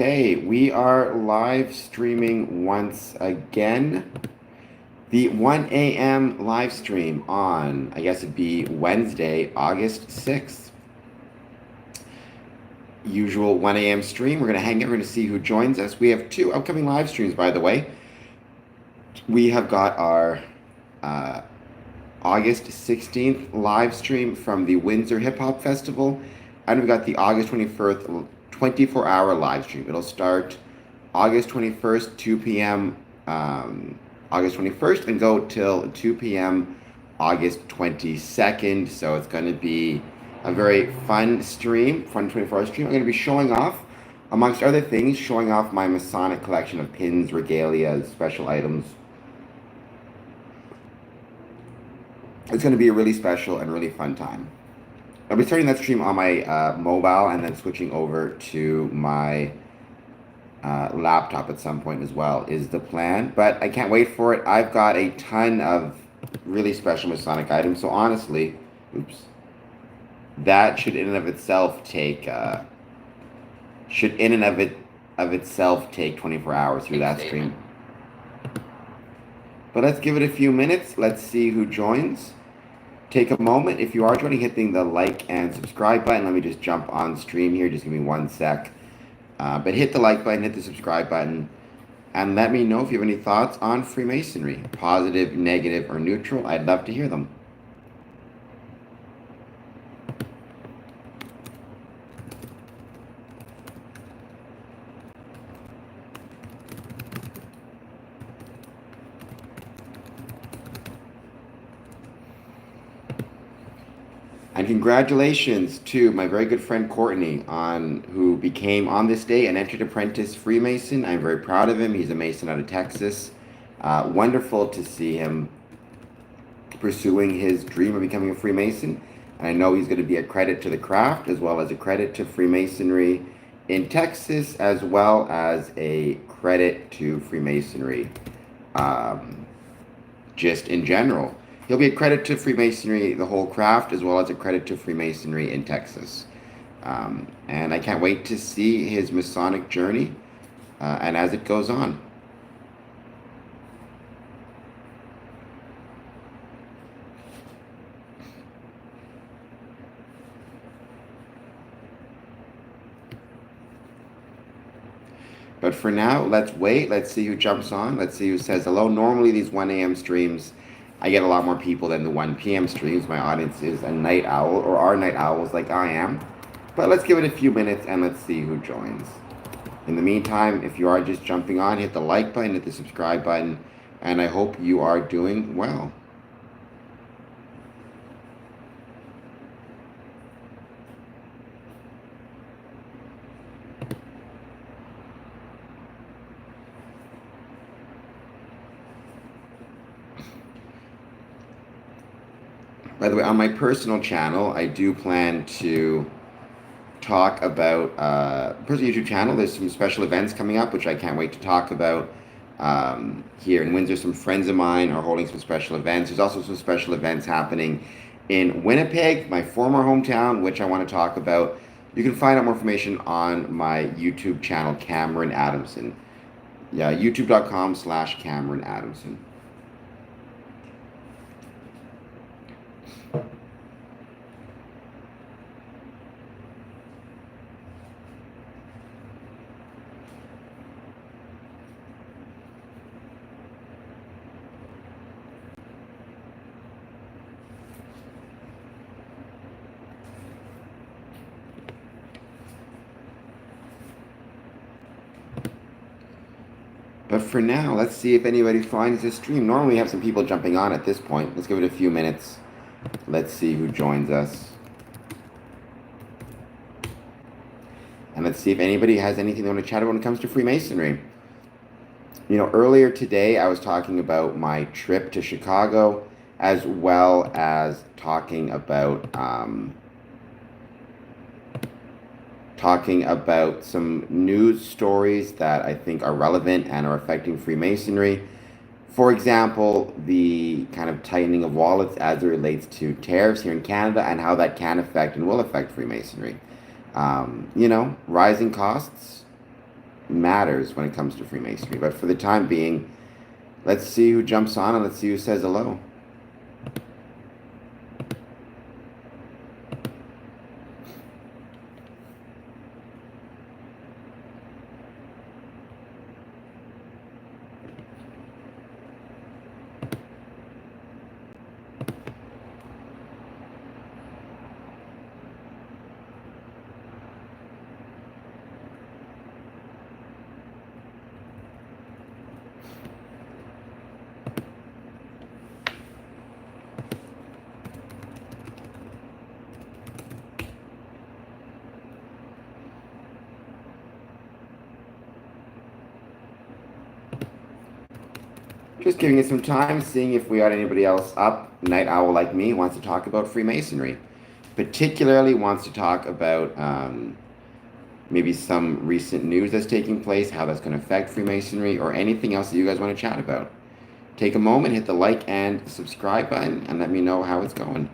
Okay, we are live streaming once again. The 1 a.m. live stream on, I guess it'd be Wednesday, August 6th. Usual 1 a.m. stream. We're going to hang out. We're going to see who joins us. We have two upcoming live streams, by the way. We have got our uh, August 16th live stream from the Windsor Hip Hop Festival. And we've got the August 21st 24-hour live stream. It'll start August 21st, 2 p.m. August 21st and go till 2 p.m. August 22nd. So it's going to be a very fun stream, fun 24-hour stream. I'm going to be showing off, amongst other things, showing off my Masonic collection of pins, regalias, special items. It's going to be a really special and really fun time. I'll be starting that stream on my mobile and then switching over to my laptop at some point as well is the plan. But I can't wait for it. I've got a ton of really special Masonic items. So honestly, that should in and of itself take 24 hours through that stream. But let's give it a few minutes. Let's see who joins. Take a moment. If you are joining, hitting the like and subscribe button. Let me just jump on stream here. Just give me 1 sec. But hit the like button, hit the subscribe button, and let me know if you have any thoughts on Freemasonry, positive, negative, or neutral. I'd love to hear them. And congratulations to my very good friend Courtney, who became on this day an entered apprentice Freemason. I'm very proud of him. He's a Mason out of Texas. Wonderful to see him pursuing his dream of becoming a Freemason. And I know he's going to be a credit to the craft as well as a credit to Freemasonry in Texas, as well as a credit to Freemasonry just in general. He'll be a credit to Freemasonry, the whole craft, as well as a credit to Freemasonry in Texas. And I can't wait to see his Masonic journey and as it goes on. But for now, let's wait. Let's see who jumps on. Let's see who says hello. Normally, these 1 a.m. streams, I get a lot more people than the 1 p.m. streams. My audience is a night owl, or are night owls like I am. But let's give it a few minutes and let's see who joins. In the meantime, if you are just jumping on, hit the like button, hit the subscribe button, and I hope you are doing well. By the way, on my personal channel, I do plan to talk about personal YouTube channel. There's some special events coming up, which I can't wait to talk about. Here in Windsor, some friends of mine are holding some special events. There's also some special events happening in Winnipeg, my former hometown, which I want to talk about. You can find out more information on my YouTube channel, Cameron Adamson. Yeah, youtube.com/Cameron Adamson. But for now, let's see if anybody finds this stream. Normally we have some people jumping on at this point. Let's give it a few minutes. Let's see who joins us. And let's see if anybody has anything they want to chat about when it comes to Freemasonry. You know, earlier today I was talking about my trip to Chicago, as well as talking about some news stories that I think are relevant and are affecting Freemasonry. For example, the kind of tightening of wallets as it relates to tariffs here in Canada and how that can affect and will affect Freemasonry. You know, rising costs, matters when it comes to Freemasonry. But for the time being, let's see who jumps on and let's see who says hello. Just giving it some time, seeing if we got anybody else up, night owl like me, wants to talk about Freemasonry. Particularly wants to talk about maybe some recent news that's taking place, how that's going to affect Freemasonry, or anything else that you guys want to chat about. Take a moment, hit the like and subscribe button, and let me know how it's going.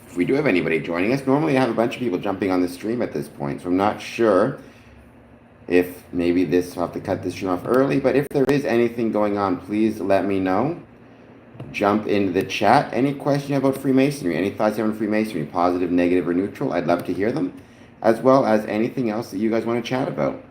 If we do have anybody joining us, normally I have a bunch of people jumping on the stream at this point, so I'm not sure if maybe I'll have to cut this stream off early, but if there is anything going on, please let me know. Jump into the chat. Any question about Freemasonry, any thoughts on Freemasonry, positive, negative, or neutral, I'd love to hear them, as well as anything else that you guys want to chat about.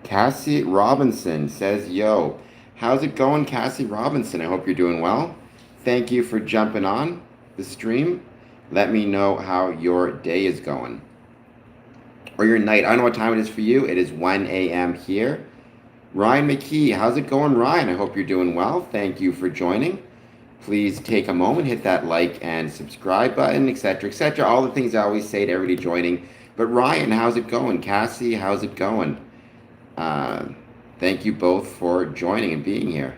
Cassie Robinson says, yo, how's it going, Cassie Robinson? I hope you're doing well. Thank you for jumping on the stream. Let me know how your day is going. Or your night. I don't know what time it is for you. It is 1 a.m. here. Ryan McKee, how's it going, Ryan? I hope you're doing well. Thank you for joining. Please take a moment, hit that like and subscribe button, etc., etc. All the things I always say to everybody joining. But Ryan, how's it going? Cassie, how's it going? Thank you both for joining and being here.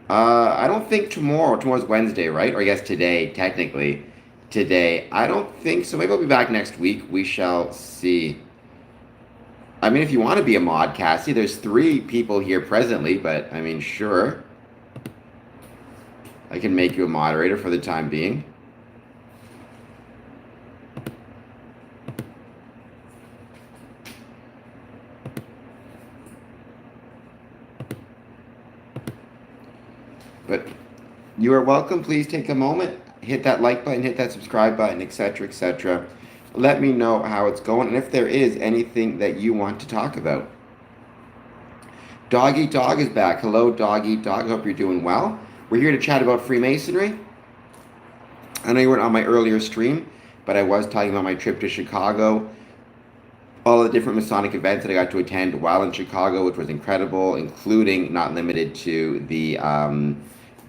I don't think tomorrow. Tomorrow's Wednesday, right? Or I guess today, technically. Today. I don't think so. Maybe I'll be back next week. We shall see. I mean, if you want to be a mod, Cassie, there's three people here presently, but I mean, sure. I can make you a moderator for the time being. But you are welcome. Please take a moment, hit that like button, hit that subscribe button, etc., etc. Let me know how it's going and if there is anything that you want to talk about. Dog Eat Dog is back. Hello, Dog Eat Dog. Hope you're doing well. We're here to chat about Freemasonry. I know you weren't on my earlier stream, but I was talking about my trip to Chicago, all the different Masonic events that I got to attend while in Chicago, which was incredible, including, not limited to, the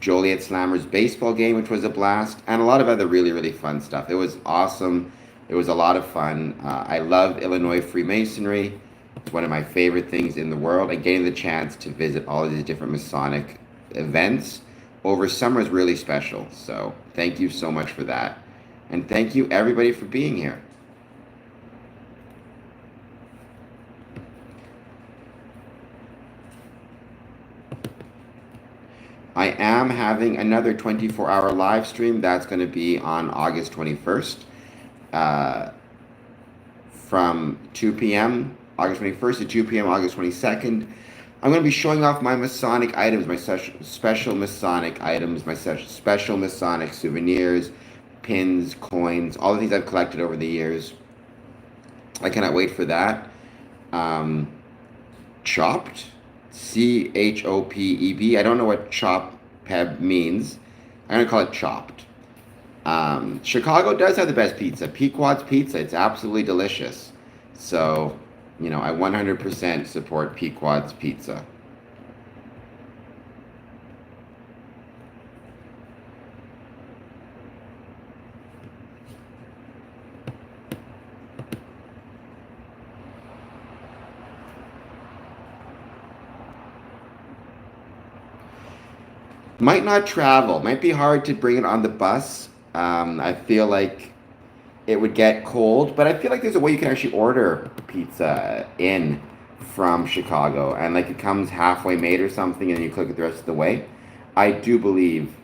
Joliet Slammers baseball game, which was a blast, and a lot of other really, really fun stuff. It was awesome. It was a lot of fun. I love Illinois Freemasonry. It's one of my favorite things in the world, and getting the chance to visit all of these different Masonic events over summer is really special. So thank you so much for that. And thank you, everybody, for being here. I am having another 24-hour live stream. That's going to be on August 21st from 2 p.m. August 21st to 2 p.m. August 22nd. I'm going to be showing off my Masonic items, my special Masonic items, my special Masonic souvenirs, pins, coins, all the things I've collected over the years. I cannot wait for that. Chopped, Chopeb. I don't know what Chopeb means. I'm going to call it Chopped. Chicago does have the best pizza. Pequod's Pizza. It's absolutely delicious. So, you know, I 100% support Pequod's Pizza. Might not travel. Might be hard to bring it on the bus. I feel like it would get cold, but I feel like there's a way you can actually order pizza in from Chicago, and like it comes halfway made or something, and you cook it the rest of the way. I do believe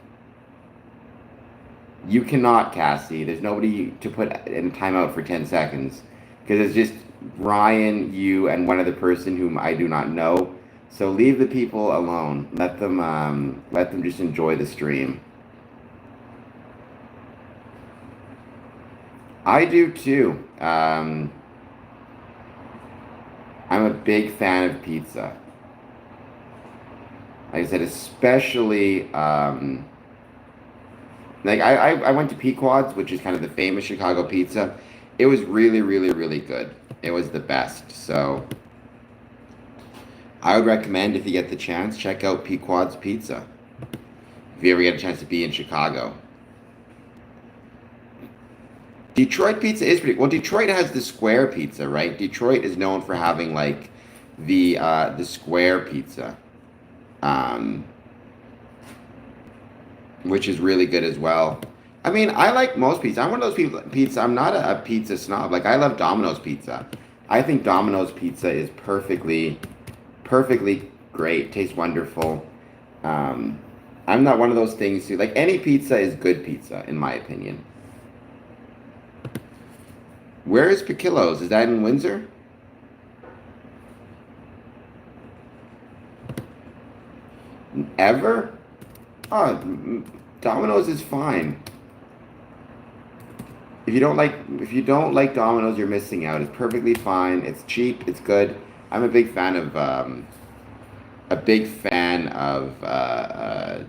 you cannot, Cassie. There's nobody to put in timeout for 10 seconds because it's just Ryan, you, and one other person whom I do not know. So leave the people alone. Let them just enjoy the stream. I do too. I'm a big fan of pizza. Like I said, especially like I went to Pequod's, which is kind of the famous Chicago pizza. It was really, really, really good. It was the best. So I would recommend, if you get the chance, check out Pequod's Pizza. If you ever get a chance to be in Chicago. Detroit pizza is pretty well. Detroit has the square pizza, right? Detroit is known for having like the square pizza, um, which is really good as well. I mean, I like most pizza. I'm one of those people. Pizza. I'm not a pizza snob. Like I love Domino's pizza. I think Domino's pizza is perfectly great. Tastes wonderful. Um, I'm not one of those things who like any pizza is good pizza in my opinion. Where is Piccillo's? Is that in Windsor? Ever? Oh, Domino's is fine. If you don't like Domino's, you're missing out. It's perfectly fine. It's cheap. It's good. I'm a big fan of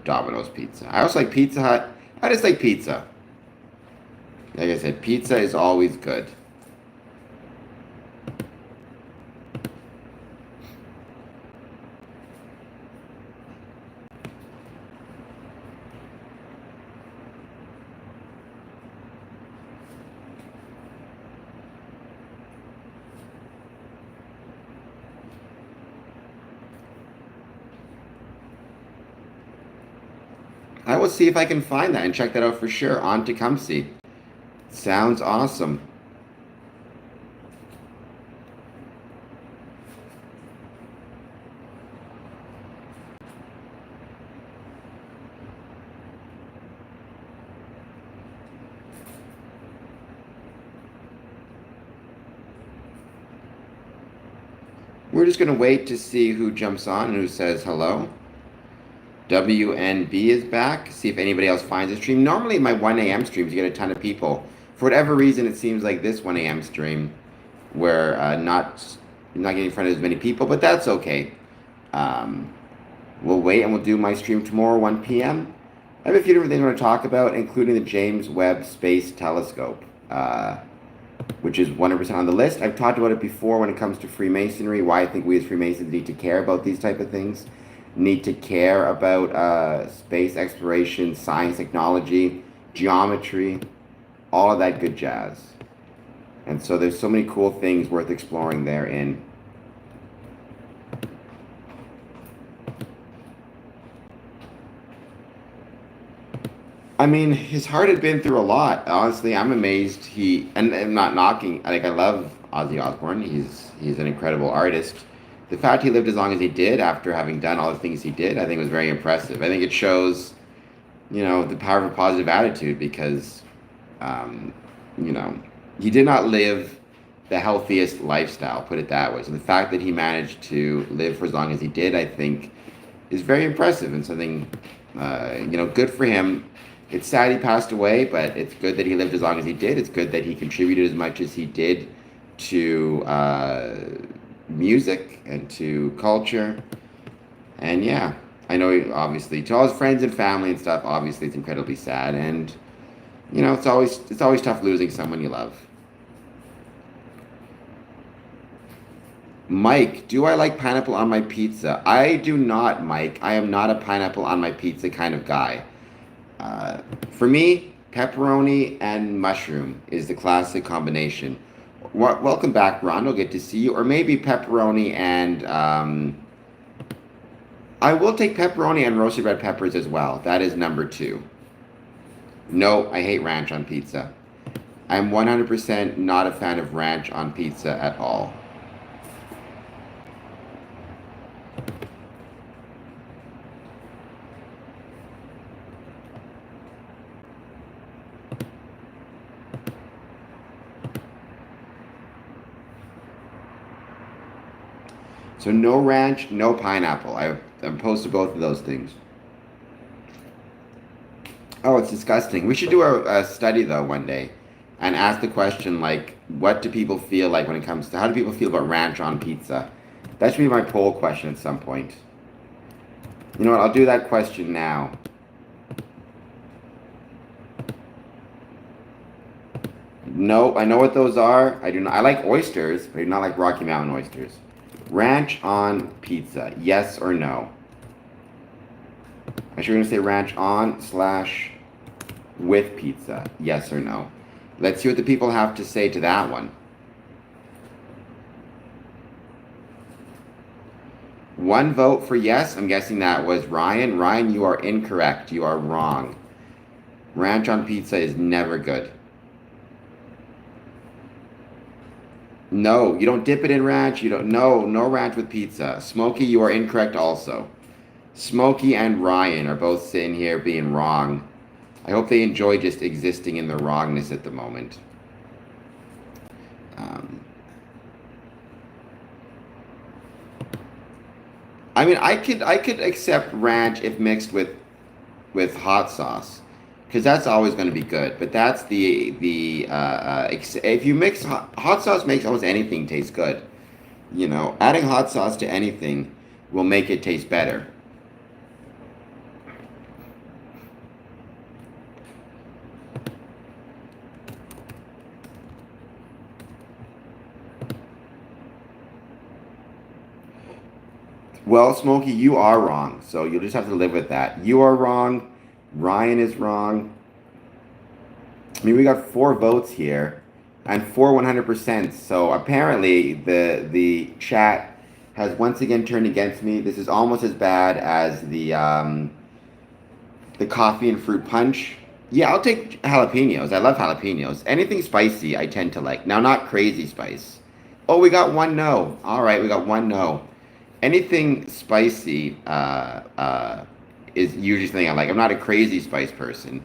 Domino's pizza. I also like Pizza Hut. I just like pizza. Like I said, pizza is always good. I will see if I can find that and check that out for sure on Tecumseh. Sounds awesome. We're just going to wait to see who jumps on and who says hello. WNB is back. See if anybody else finds a stream. Normally, my 1 a.m. streams, you get a ton of people. For whatever reason, it seems like this 1 a.m. stream, where not getting in front of as many people, but that's okay. We'll wait and we'll do my stream tomorrow, 1 p.m. I have a few different things I want to talk about, including the James Webb Space Telescope, which is 100% on the list. I've talked about it before when it comes to Freemasonry, why I think we as Freemasons need to care about these type of things, need to care about space exploration, science, technology, geometry, all of that good jazz. And so there's so many cool things worth exploring therein. I mean, his heart had been through a lot. Honestly, I'm amazed and I'm not knocking, like I love Ozzy Osbourne. He's an incredible artist. The fact he lived as long as he did after having done all the things he did, I think was very impressive. I think it shows, the power of a positive attitude because, he did not live the healthiest lifestyle, put it that way. So the fact that he managed to live for as long as he did, I think, is very impressive and something, good for him. It's sad he passed away, but it's good that he lived as long as he did. It's good that he contributed as much as he did to music and to culture. And yeah, I know obviously to all his friends and family and stuff, obviously it's incredibly sad. And, it's always tough losing someone you love. Mike, do I like pineapple on my pizza? I do not, Mike. I am not a pineapple on my pizza kind of guy. For me, pepperoni and mushroom is the classic combination. Welcome back, Rondo. Good to see you. Or maybe pepperoni and I will take pepperoni and roasted red peppers as well. That is number 2. No, I hate ranch on pizza. I'm 100% not a fan of ranch on pizza at all. So no ranch, no pineapple. I'm opposed to both of those things. Oh, it's disgusting. We should do a study though one day, and ask the question like, what do people feel like when it comes to how do people feel about ranch on pizza? That should be my poll question at some point. You know what? I'll do that question now. No, I know what those are. I do not. I like oysters, but I do not like Rocky Mountain oysters. Ranch on pizza, yes or no? I'm sure you're going to say ranch on / with pizza, yes or no? Let's see what the people have to say to that one. One vote for yes. I'm guessing that was Ryan. Ryan, you are incorrect. You are wrong. Ranch on pizza is never good. No, you don't dip it in ranch. No ranch with pizza. Smokey, you are incorrect also. Smokey and Ryan are both sitting here being wrong. I hope they enjoy just existing in the wrongness at the moment. I mean, I could accept ranch if mixed with hot sauce, because that's always going to be good. But that's if you mix hot sauce makes almost anything taste good. Adding hot sauce to anything will make it taste better. Well, Smokey, you are wrong. So you'll just have to live with that. You are wrong. Ryan is wrong. I mean, we got 4 votes here, and 4 100%. So apparently the chat has once again turned against me. This is almost as bad as the The coffee and fruit punch. Yeah, I'll take jalapenos. I love jalapenos. Anything spicy, I tend to like. Now, not crazy spice. Oh, we got one no. All right, we got one no. Anything spicy is usually something I like. I'm not a crazy spice person.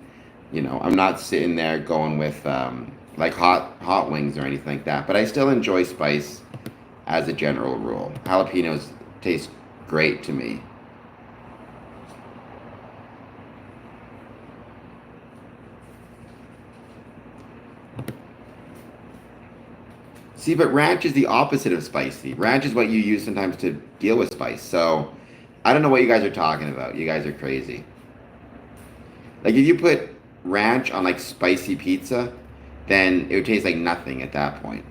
I'm not sitting there going with like hot wings or anything like that. But I still enjoy spice as a general rule. Jalapenos taste great to me. See, but ranch is the opposite of spicy. Ranch is what you use sometimes to deal with spice. So I don't know what you guys are talking about. You guys are crazy. Like if you put ranch on like spicy pizza, then it would taste like nothing at that point.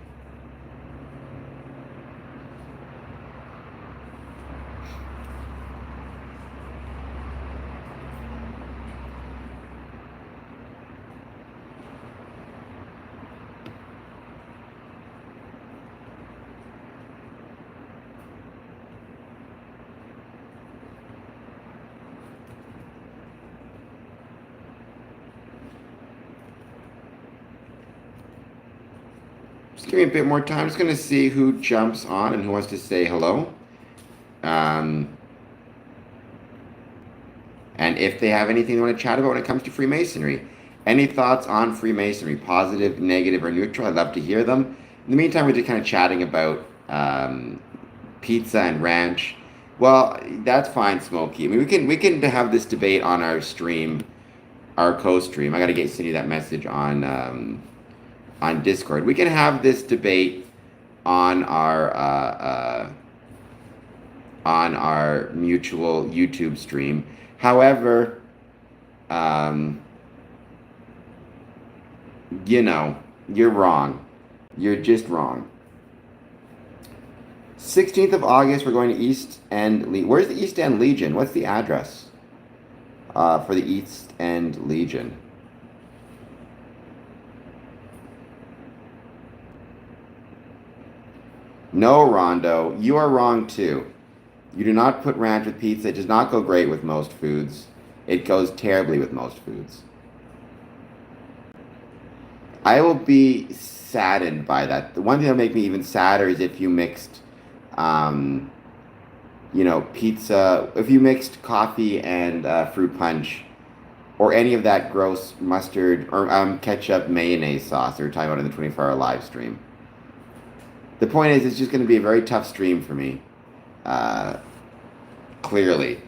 Just give me a bit more time. I'm just gonna see who jumps on and who wants to say hello. Um, and if they have anything they want to chat about when it comes to Freemasonry. Any thoughts on Freemasonry, positive, negative, or neutral? I'd love to hear them. In the meantime, we're just kind of chatting about pizza and ranch. Well, that's fine, Smokey. I mean, we can have this debate on our stream, our co-stream. I got to get Cindy that message on Discord. We can have this debate on our mutual YouTube stream. However, um, you're wrong. You're just wrong. 16th of August, we're going to East End. Where's the East End Legion? What's the address for the East End Legion? No, Rondo, you are wrong too. You do not put ranch with pizza. It does not go great with most foods. It goes terribly with most foods. I will be saddened by that. The one thing that'll make me even sadder is if you mixed, um, pizza. If you mixed coffee and fruit punch, or any of that gross mustard or ketchup mayonnaise sauce that we're talking about in the 24-hour live stream. The point is, it's just going to be a very tough stream for me. Uh, Clearly.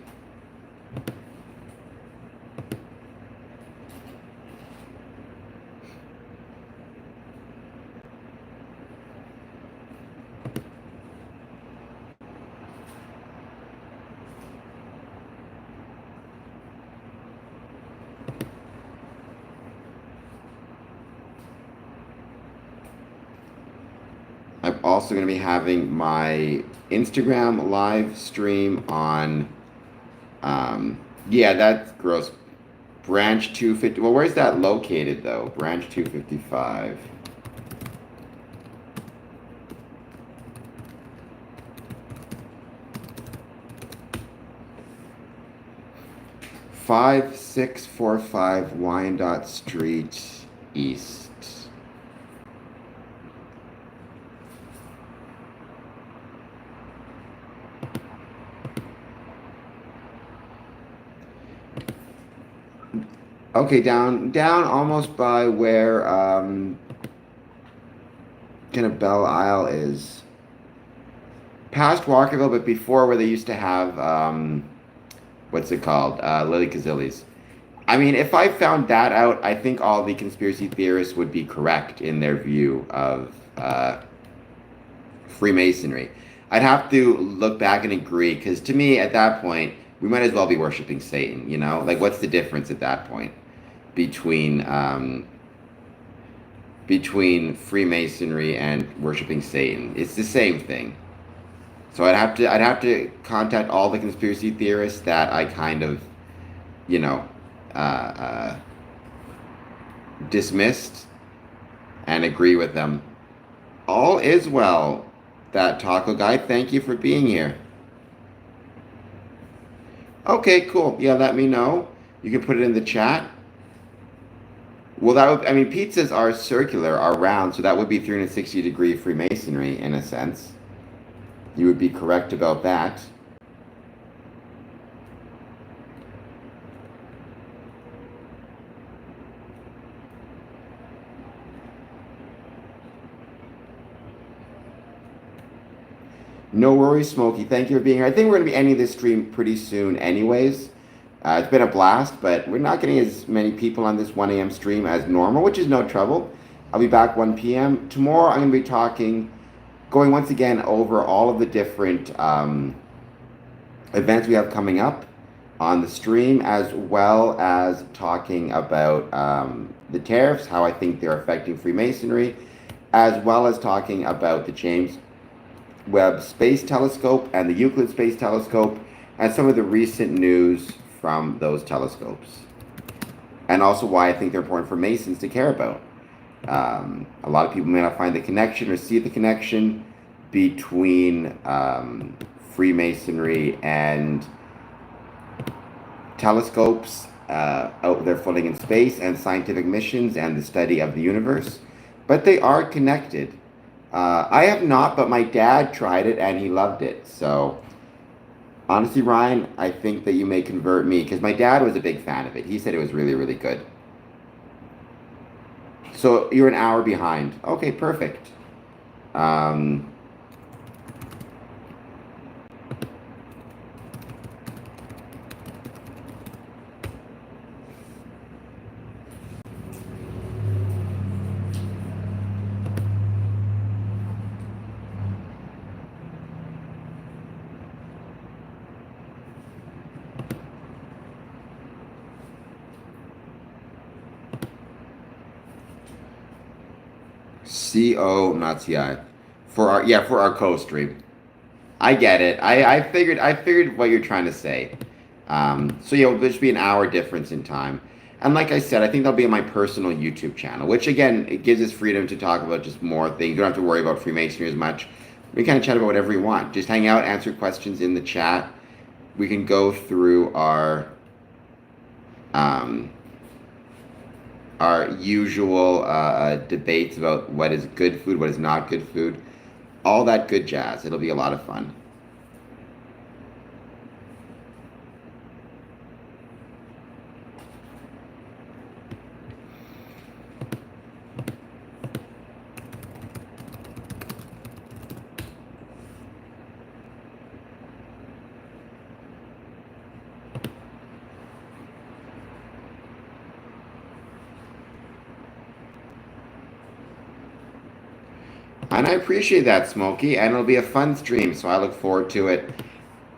I'm also going to be having my Instagram live stream on. Yeah, that's gross. Branch 250. Well, where's that located though? Branch 255. Five six four five Wyandotte Street East. Okay, down almost by where kind of Belle Isle is. Past Walkerville, but before where they used to have what's it called? Lily Kazilli's. I mean, if I found that out, I think all the conspiracy theorists would be correct in their view of Freemasonry. I'd have to look back and agree, because to me, at that point, we might as well be worshiping Satan, you know? Like, what's the difference at that point between Freemasonry and worshiping Satan? It's the same thing. So I'd have to contact all the conspiracy theorists that I kind of, you know, uh, uh, dismissed and agree with them. All is well. That taco guy, thank you for being here. Okay, cool. Yeah, let me know. You can put it in the chat. Well, that would, I mean, pizzas are circular, are round, so that would be 360-degree Freemasonry in a sense. You would be correct about that. No worries, Smokey. Thank you for being here. I think we're going to be ending this stream pretty soon anyways. It's been a blast, but we're not getting as many people on this 1 a.m. stream as normal, which is no trouble. I'll be back 1 p.m. Tomorrow I'm going to be going once again over all of the different events we have coming up on the stream, as well as talking about the tariffs, how I think they're affecting Freemasonry, as well as talking about the James Webb Space Telescope and the Euclid Space Telescope, and some of the recent news from those telescopes, and also why I think they're important for Masons to care about. A lot of people may not find the connection or see the connection between Freemasonry and telescopes out there floating in space, and scientific missions, and the study of the universe, but they are connected. I have not, but my dad tried it and he loved it. So honestly, Ryan, I think that you may convert me, because my dad was a big fan of it. He said it was really, really good. So you're an hour behind. Okay, perfect. CO, not CI. For our co-stream. I get it. I figured what you're trying to say. So yeah, there'll just be an hour difference in time. And like I said, I think that'll be on my personal YouTube channel, which again, it gives us freedom to talk about just more things. You don't have to worry about Freemasonry as much. We kind of chat about whatever you want. Just hang out, answer questions in the chat. We can go through our usual debates about what is good food, what is not good food, all that good jazz. It'll be a lot of fun. And I appreciate that, Smokey, and it'll be a fun stream, so I look forward to it.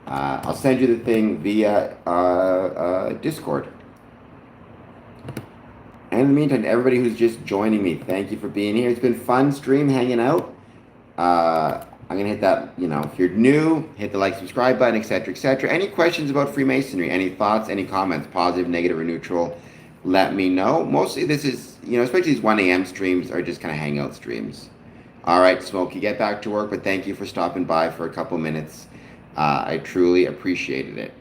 I'll send you the thing via Discord. And in the meantime, everybody who's just joining me, thank you for being here. It's been fun stream, hanging out. I'm going to hit that, if you're new, hit the like, subscribe button, etc., etc. Any questions about Freemasonry, any thoughts, any comments, positive, negative, or neutral, let me know. Mostly this is, especially these 1 a.m. streams are just kind of hangout streams. All right, Smokey, get back to work, but thank you for stopping by for a couple minutes. I truly appreciated it.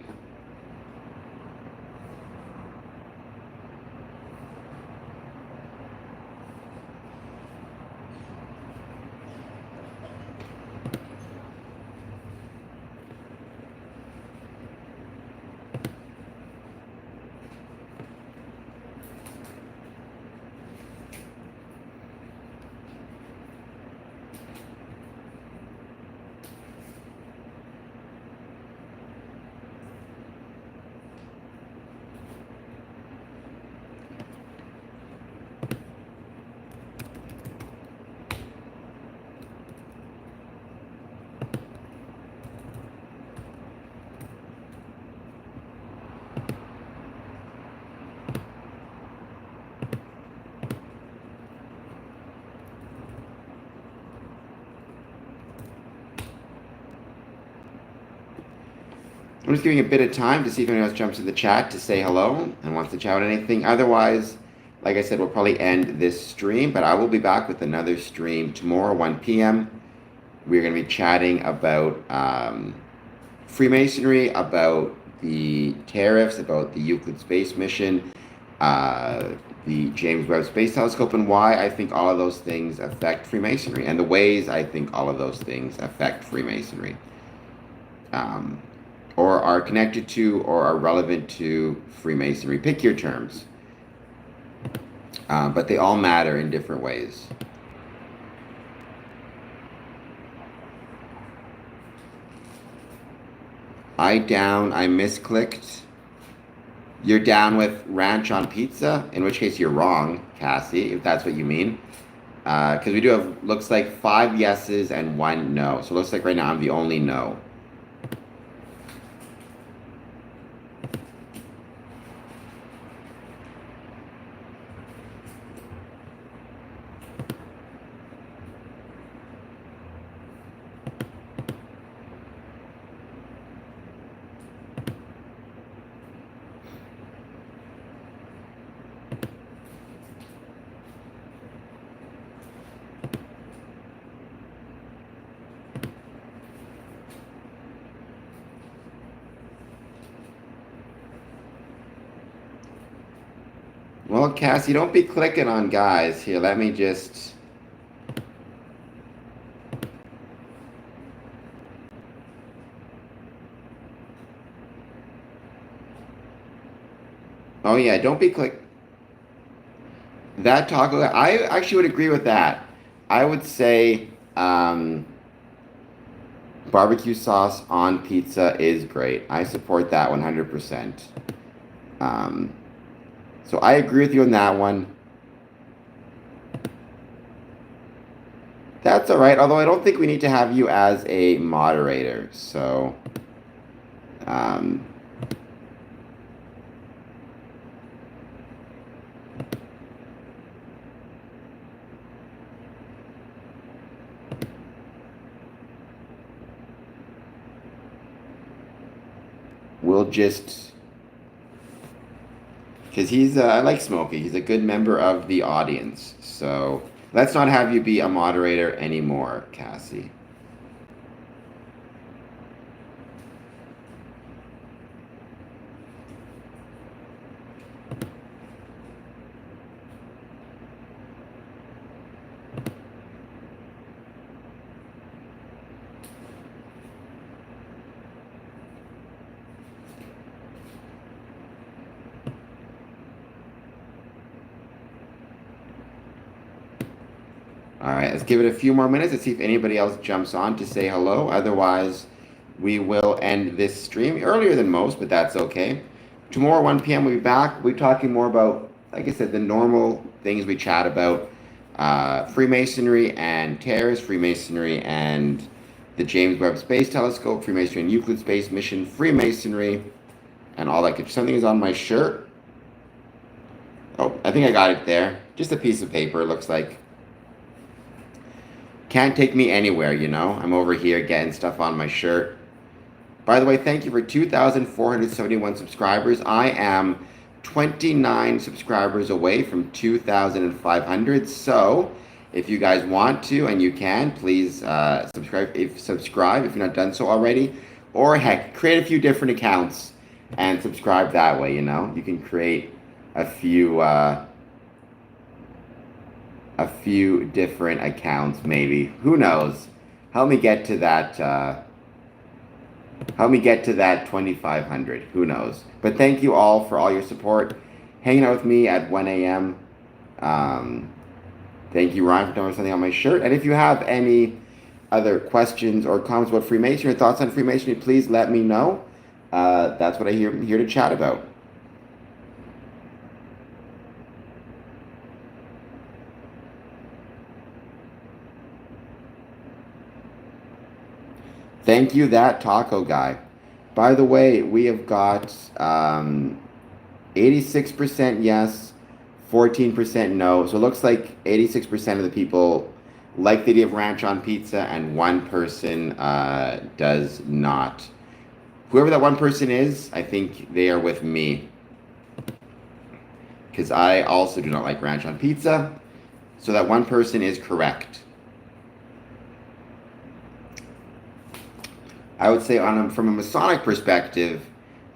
I'm just giving a bit of time to see if anyone else jumps in the chat to say hello and wants to chat about anything. Otherwise, like I said, we'll probably end this stream, but I will be back with another stream tomorrow, 1 p.m. We're going to be chatting about Freemasonry, about the tariffs, about the Euclid space mission, the James Webb Space Telescope, and why I think all of those things affect Freemasonry, and the ways I think all of those things affect Freemasonry, or are connected to, or are relevant to Freemasonry. Pick your terms, but they all matter in different ways. I misclicked. You're down with ranch on pizza, in which case you're wrong, Cassie, if that's what you mean. Because we do have, looks like 5 yeses and 1 no. So it looks like right now I'm the only no. Well, Cassie, don't be clicking on guys here. Let me just... Oh yeah, don't be click... That taco, I actually would agree with that. I would say barbecue sauce on pizza is great. I support that 100%. So I agree with you on that one. That's all right, although I don't think we need to have you as a moderator, so... we'll just... Because he's, I like Smokey. He's a good member of the audience. So let's not have you be a moderator anymore, Cassie. All right, let's give it a few more minutes. Let's see if anybody else jumps on to say hello. Otherwise, we will end this stream earlier than most, but that's okay. Tomorrow, 1 p.m., we'll be back. We'll be talking more about, like I said, the normal things we chat about. Freemasonry and TARS, Freemasonry and the James Webb Space Telescope, Freemasonry and Euclid Space Mission, Freemasonry, and all that. Something is on my shirt. Oh, I think I got it there. Just a piece of paper, it looks like. Can't take me anywhere, you know. I'm over here getting stuff on my shirt. By the way, thank you for 2,471 subscribers. I am 29 subscribers away from 2,500. So, if you guys want to and you can, please subscribe if you're not done so already. Or heck, create a few different accounts and subscribe that way, you know. You can create a few different accounts, maybe. Who knows? Help me get to that 2,500. Who knows? But thank you all for all your support, hanging out with me at 1 a.m. Thank you, Ryan, for doing something on my shirt. And if you have any other questions or comments about Freemasonry or thoughts on Freemasonry, please let me know. That's what I'm here to chat about. Thank you, that taco guy. By the way, we have got 86% yes, 14% no. So it looks like 86% of the people like the idea of ranch on pizza, and 1 person does not. Whoever that 1 person is, I think they are with me. Because I also do not like ranch on pizza. So that 1 person is correct. I would say from a Masonic perspective,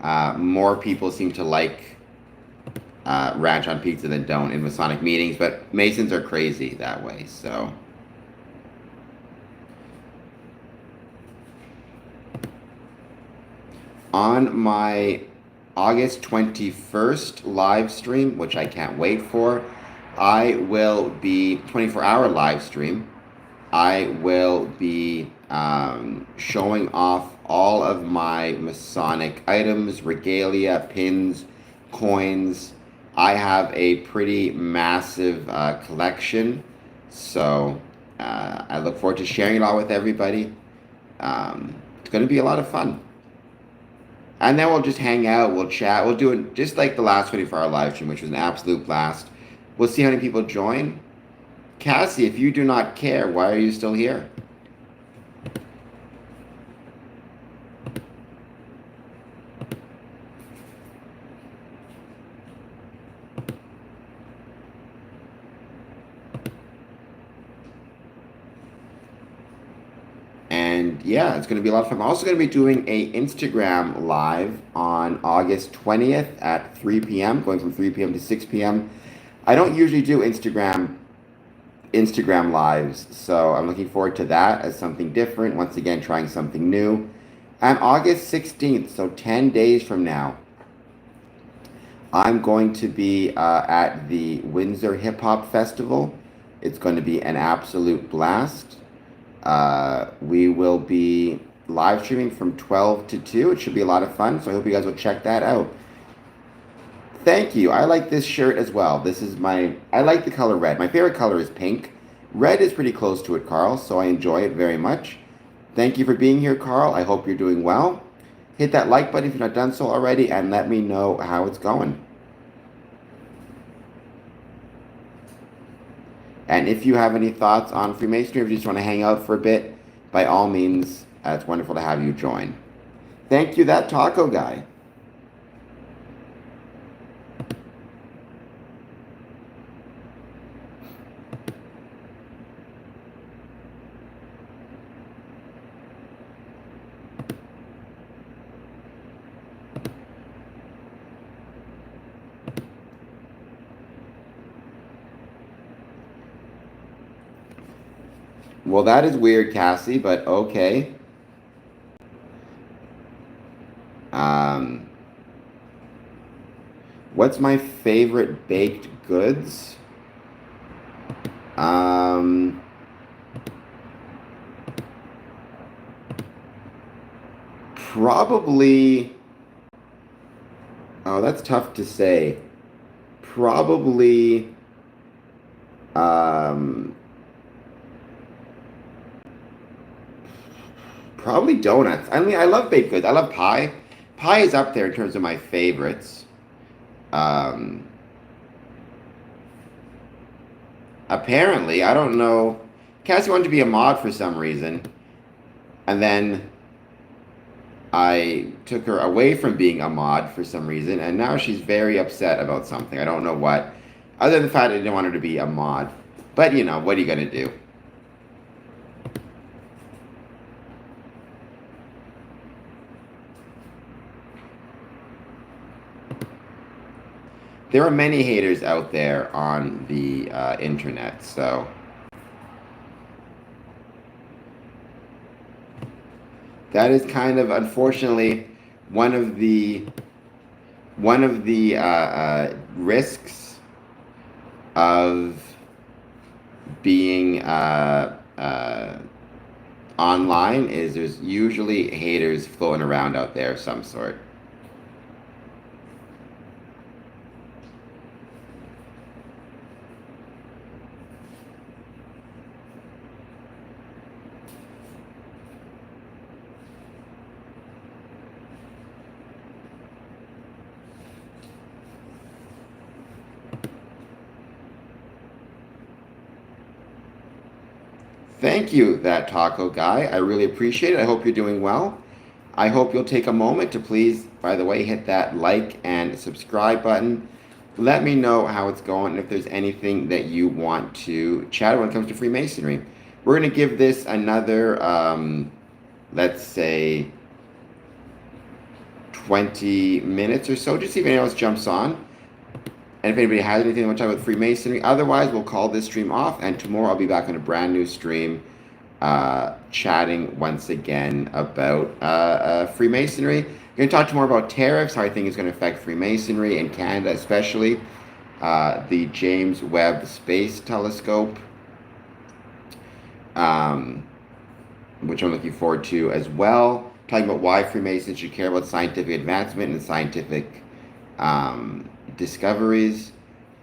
More people seem to like ranch on pizza than don't in Masonic meetings, but Masons are crazy that way, so. On my August 21st live stream, which I can't wait for, I will be 24-hour live stream. I will be showing off all of my Masonic items, regalia, pins, coins. I have a pretty massive collection, so I look forward to sharing it all with everybody. It's going to be a lot of fun. And then we'll just hang out, we'll chat, we'll do it just like the last 24-hour live stream, which was an absolute blast. We'll see how many people join. Cassie, if you do not care, why are you still here? And yeah, it's going to be a lot of fun. I'm also going to be doing a Instagram live on August 20th at 3 p.m., going from 3 p.m. to 6 p.m. I don't usually do Instagram lives, so I'm looking forward to that as something different. Once again, trying something new. And August 16th, so 10 days from now, I'm going to be at the Windsor Hip Hop Festival. It's going to be an absolute blast. We will be live streaming from 12 to 2. It should be a lot of fun, so I hope you guys will check that out. Thank you. I like this shirt as well. I like the color red. My favorite color is pink. Red is pretty close to it, Carl, so I enjoy it very much. Thank you for being here, Carl. I hope you're doing well. Hit that like button if you've not done so already, and let me know how it's going. And if you have any thoughts on Freemasonry, or if you just want to hang out for a bit, by all means, it's wonderful to have you join. Thank you, that taco guy. Well, that is weird, Cassie, but okay. What's my favorite baked goods? Probably. Oh, that's tough to say. Probably. Probably donuts. I mean, I love baked goods. I love pie. Pie is up there in terms of my favorites. Apparently, I don't know. Cassie wanted to be a mod for some reason, and then I took her away from being a mod for some reason, and now she's very upset about something. I don't know what, other than the fact I didn't want her to be a mod. But, you know, what are you going to do? There are many haters out there on the internet, so that is kind of, unfortunately, one of the risks of being online is there's usually haters floating around out there of some sort. Thank you, that taco guy. I really appreciate it. I hope you're doing well. I hope you'll take a moment to please, by the way, hit that like and subscribe button. Let me know how it's going and if there's anything that you want to chat about when it comes to Freemasonry. We're going to give this another, let's say, 20 minutes or so, just see if anyone else jumps on. And if anybody has anything they want to talk about Freemasonry, otherwise we'll call this stream off. And tomorrow I'll be back on a brand new stream, chatting once again about Freemasonry. We're going to talk more about tariffs, how I think it's going to affect Freemasonry in Canada, especially the James Webb Space Telescope, which I'm looking forward to as well. Talking about why Freemasons should care about scientific advancement and scientific discoveries,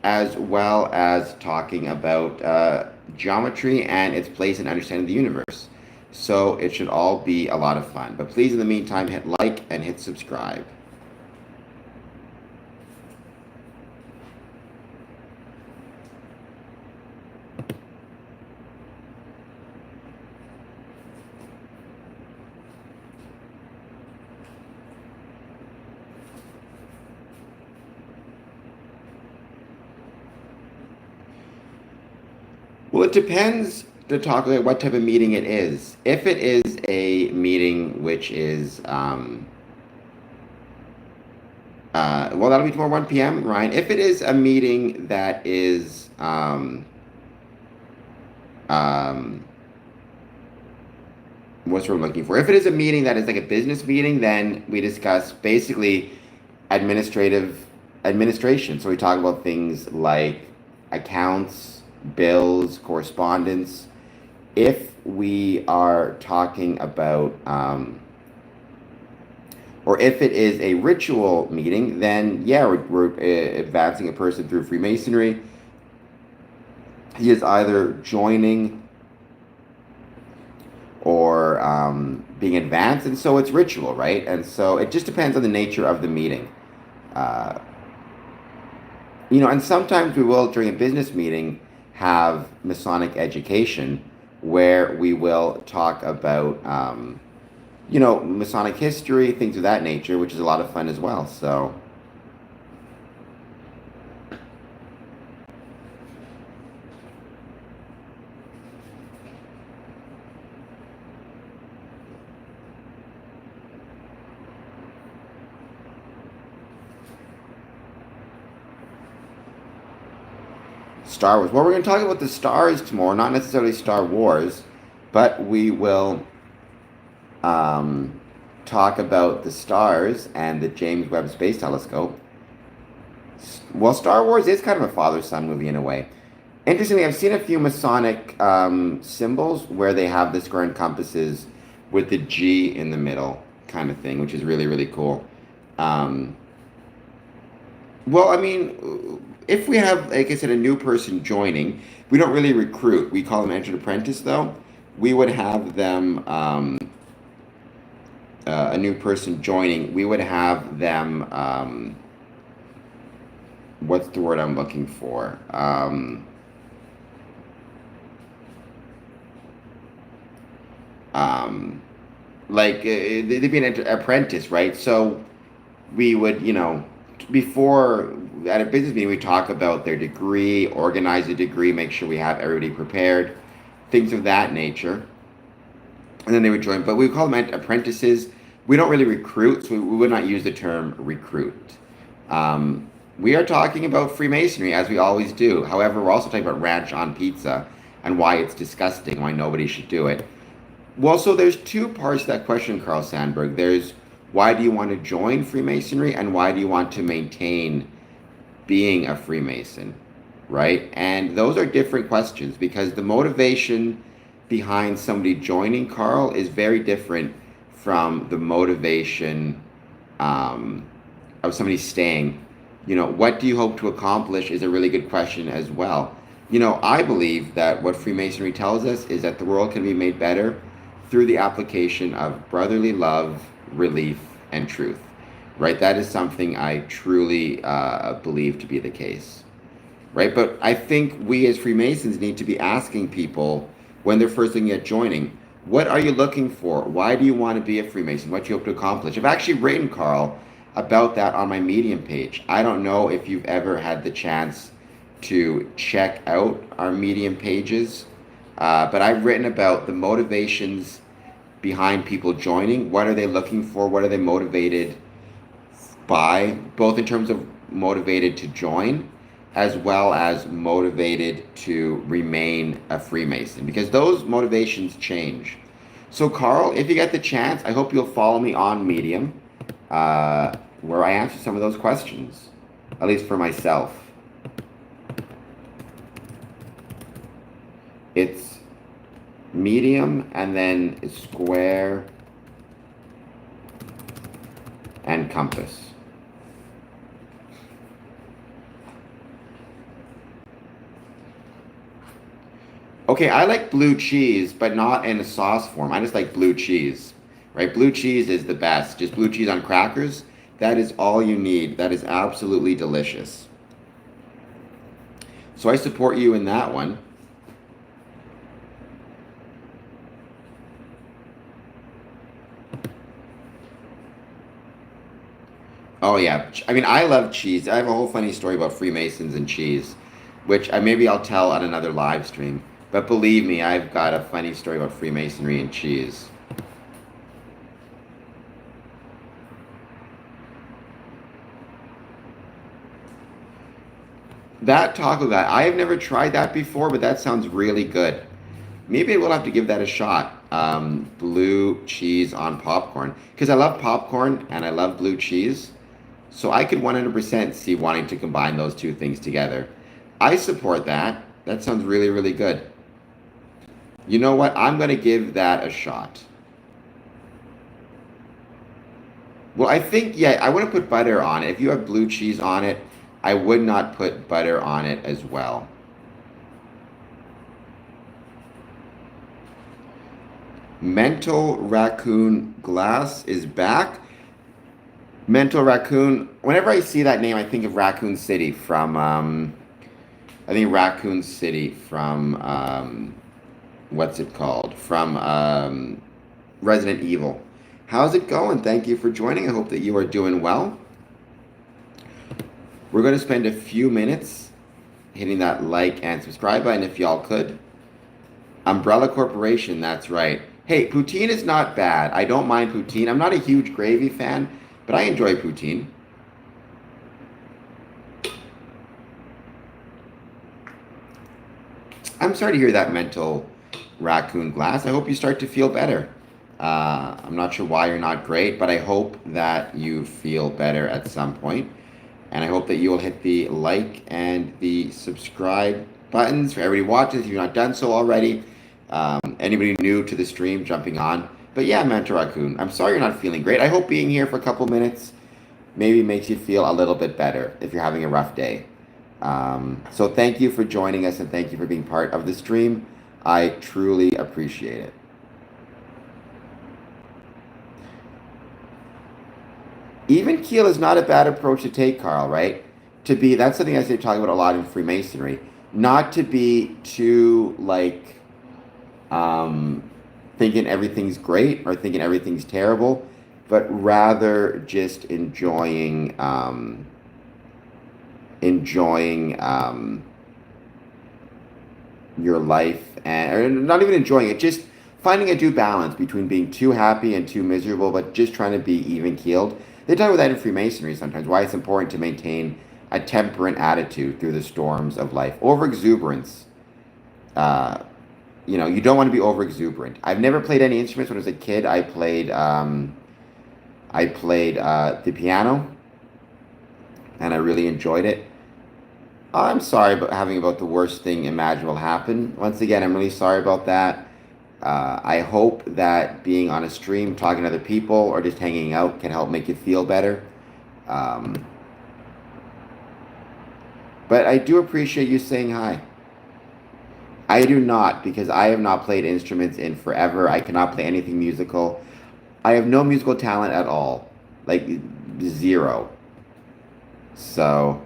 as well as talking about geometry and its place in understanding the universe. So it should all be a lot of fun. But please, in the meantime, hit like and hit subscribe. Well, it depends to talk about what type of meeting it is. If it is a meeting which is, well, that'll be tomorrow 1 p.m., Ryan. If it is a meeting that is, what's what I'm looking for? If it is a meeting that is like a business meeting, then we discuss basically administration. So we talk about things like accounts, bills, correspondence. If we are talking about, or if it is a ritual meeting, then yeah, we're advancing a person through Freemasonry. He is either joining or being advanced, and so it's ritual, right? And so it just depends on the nature of the meeting. And sometimes we will, during a business meeting, have Masonic education where we will talk about, Masonic history, things of that nature, which is a lot of fun as well. So, Star Wars. Well, we're going to talk about the stars tomorrow, not necessarily Star Wars, but we will talk about the stars and the James Webb Space Telescope. Well, Star Wars is kind of a father-son movie in a way. Interestingly, I've seen a few Masonic symbols where they have the square and compasses with the G in the middle kind of thing, which is really, really cool. If we have, like I said, a new person joining, we don't really recruit. We call them entered apprentice, though. We would have them, a new person joining, we would have them, what's the word I'm looking for? They'd be an apprentice, right? So we would, before at a business meeting, we talk about their degree, organize the degree, make sure we have everybody prepared, things of that nature. And then they would join, but we call them apprentices. We don't really recruit, so we would not use the term recruit. We are talking about Freemasonry, as we always do. However, we're also talking about ranch on pizza and why it's disgusting, why nobody should do it. Well, so there's two parts to that question, Carl Sandburg. There's why do you want to join Freemasonry, and why do you want to maintain being a Freemason, right? And those are different questions, because the motivation behind somebody joining, Carl, is very different from the motivation of somebody staying. What do you hope to accomplish is a really good question as well. I believe that what Freemasonry tells us is that the world can be made better through the application of brotherly love, relief, and truth, right? That is something I truly believe to be the case, right? But I think we as Freemasons need to be asking people when they're first looking at joining, what are you looking for? Why do you want to be a Freemason? What do you hope to accomplish? I've actually written, Carl, about that on my Medium page. I don't know if you've ever had the chance to check out our Medium pages, but I've written about the motivations behind people joining. What are they looking for? What are they motivated by, both in terms of motivated to join as well as motivated to remain a Freemason, because those motivations change. So, Carl, if you get the chance, I hope you'll follow me on Medium, where I answer some of those questions, at least for myself. It's Medium and then Square and Compass. Okay, I like blue cheese, but not in a sauce form. I just like blue cheese, right? Blue cheese is the best. Just blue cheese on crackers. That is all you need. That is absolutely delicious. So I support you in that one. Oh yeah, I mean I love cheese. I have a whole funny story about Freemasons and cheese, which maybe I'll tell on another live stream. But believe me, I've got a funny story about Freemasonry and cheese. That taco guy, I have never tried that before, but that sounds really good. Maybe we'll have to give that a shot. Blue cheese on popcorn, because I love popcorn and I love blue cheese. So I could 100% see wanting to combine those two things together. I support that. That sounds really, really good. You know what? I'm going to give that a shot. Well, I think, yeah, I wouldn't put butter on it. If you have blue cheese on it, I would not put butter on it as well. Mental Raccoon Glass is back. Mental Raccoon, whenever I see that name, I think of Raccoon City from, I think Raccoon City from, what's it called? From Resident Evil. How's it going? Thank you for joining. I hope that you are doing well. We're going to spend a few minutes hitting that like and subscribe button if y'all could. Umbrella Corporation, that's right. Hey, poutine is not bad. I don't mind poutine. I'm not a huge gravy fan, but I enjoy poutine. I'm sorry to hear that, Mental Raccoon Glass. I hope you start to feel better. I'm not sure why you're not great, but I hope that you feel better at some point. And I hope that you will hit the like and the subscribe buttons for everybody watching if you've not done so already. Anybody new to the stream jumping on. But yeah, Mentor Raccoon, I'm sorry you're not feeling great. I hope being here for a couple minutes maybe makes you feel a little bit better if you're having a rough day. So thank you for joining us and thank you for being part of the stream. I truly appreciate it. Even keel is not a bad approach to take, Carl, right? To be, that's something I say talk about a lot in Freemasonry. Not to be too, like, thinking everything's great or thinking everything's terrible, but rather just enjoying your life, and or not even enjoying it, just finding a due balance between being too happy and too miserable, but just trying to be even keeled. They talk about that in Freemasonry sometimes, why it's important to maintain a temperate attitude through the storms of life. Over exuberance, you don't want to be over exuberant. I've never played any instruments. When I was a kid, I played the piano, and I really enjoyed it. I'm sorry about having about the worst thing imaginable happen. Once again, I'm really sorry about that. I hope that being on a stream, talking to other people, or just hanging out can help make you feel better. But I do appreciate you saying hi. I do not, because I have not played instruments in forever. I cannot play anything musical. I have no musical talent at all. Like, zero. So...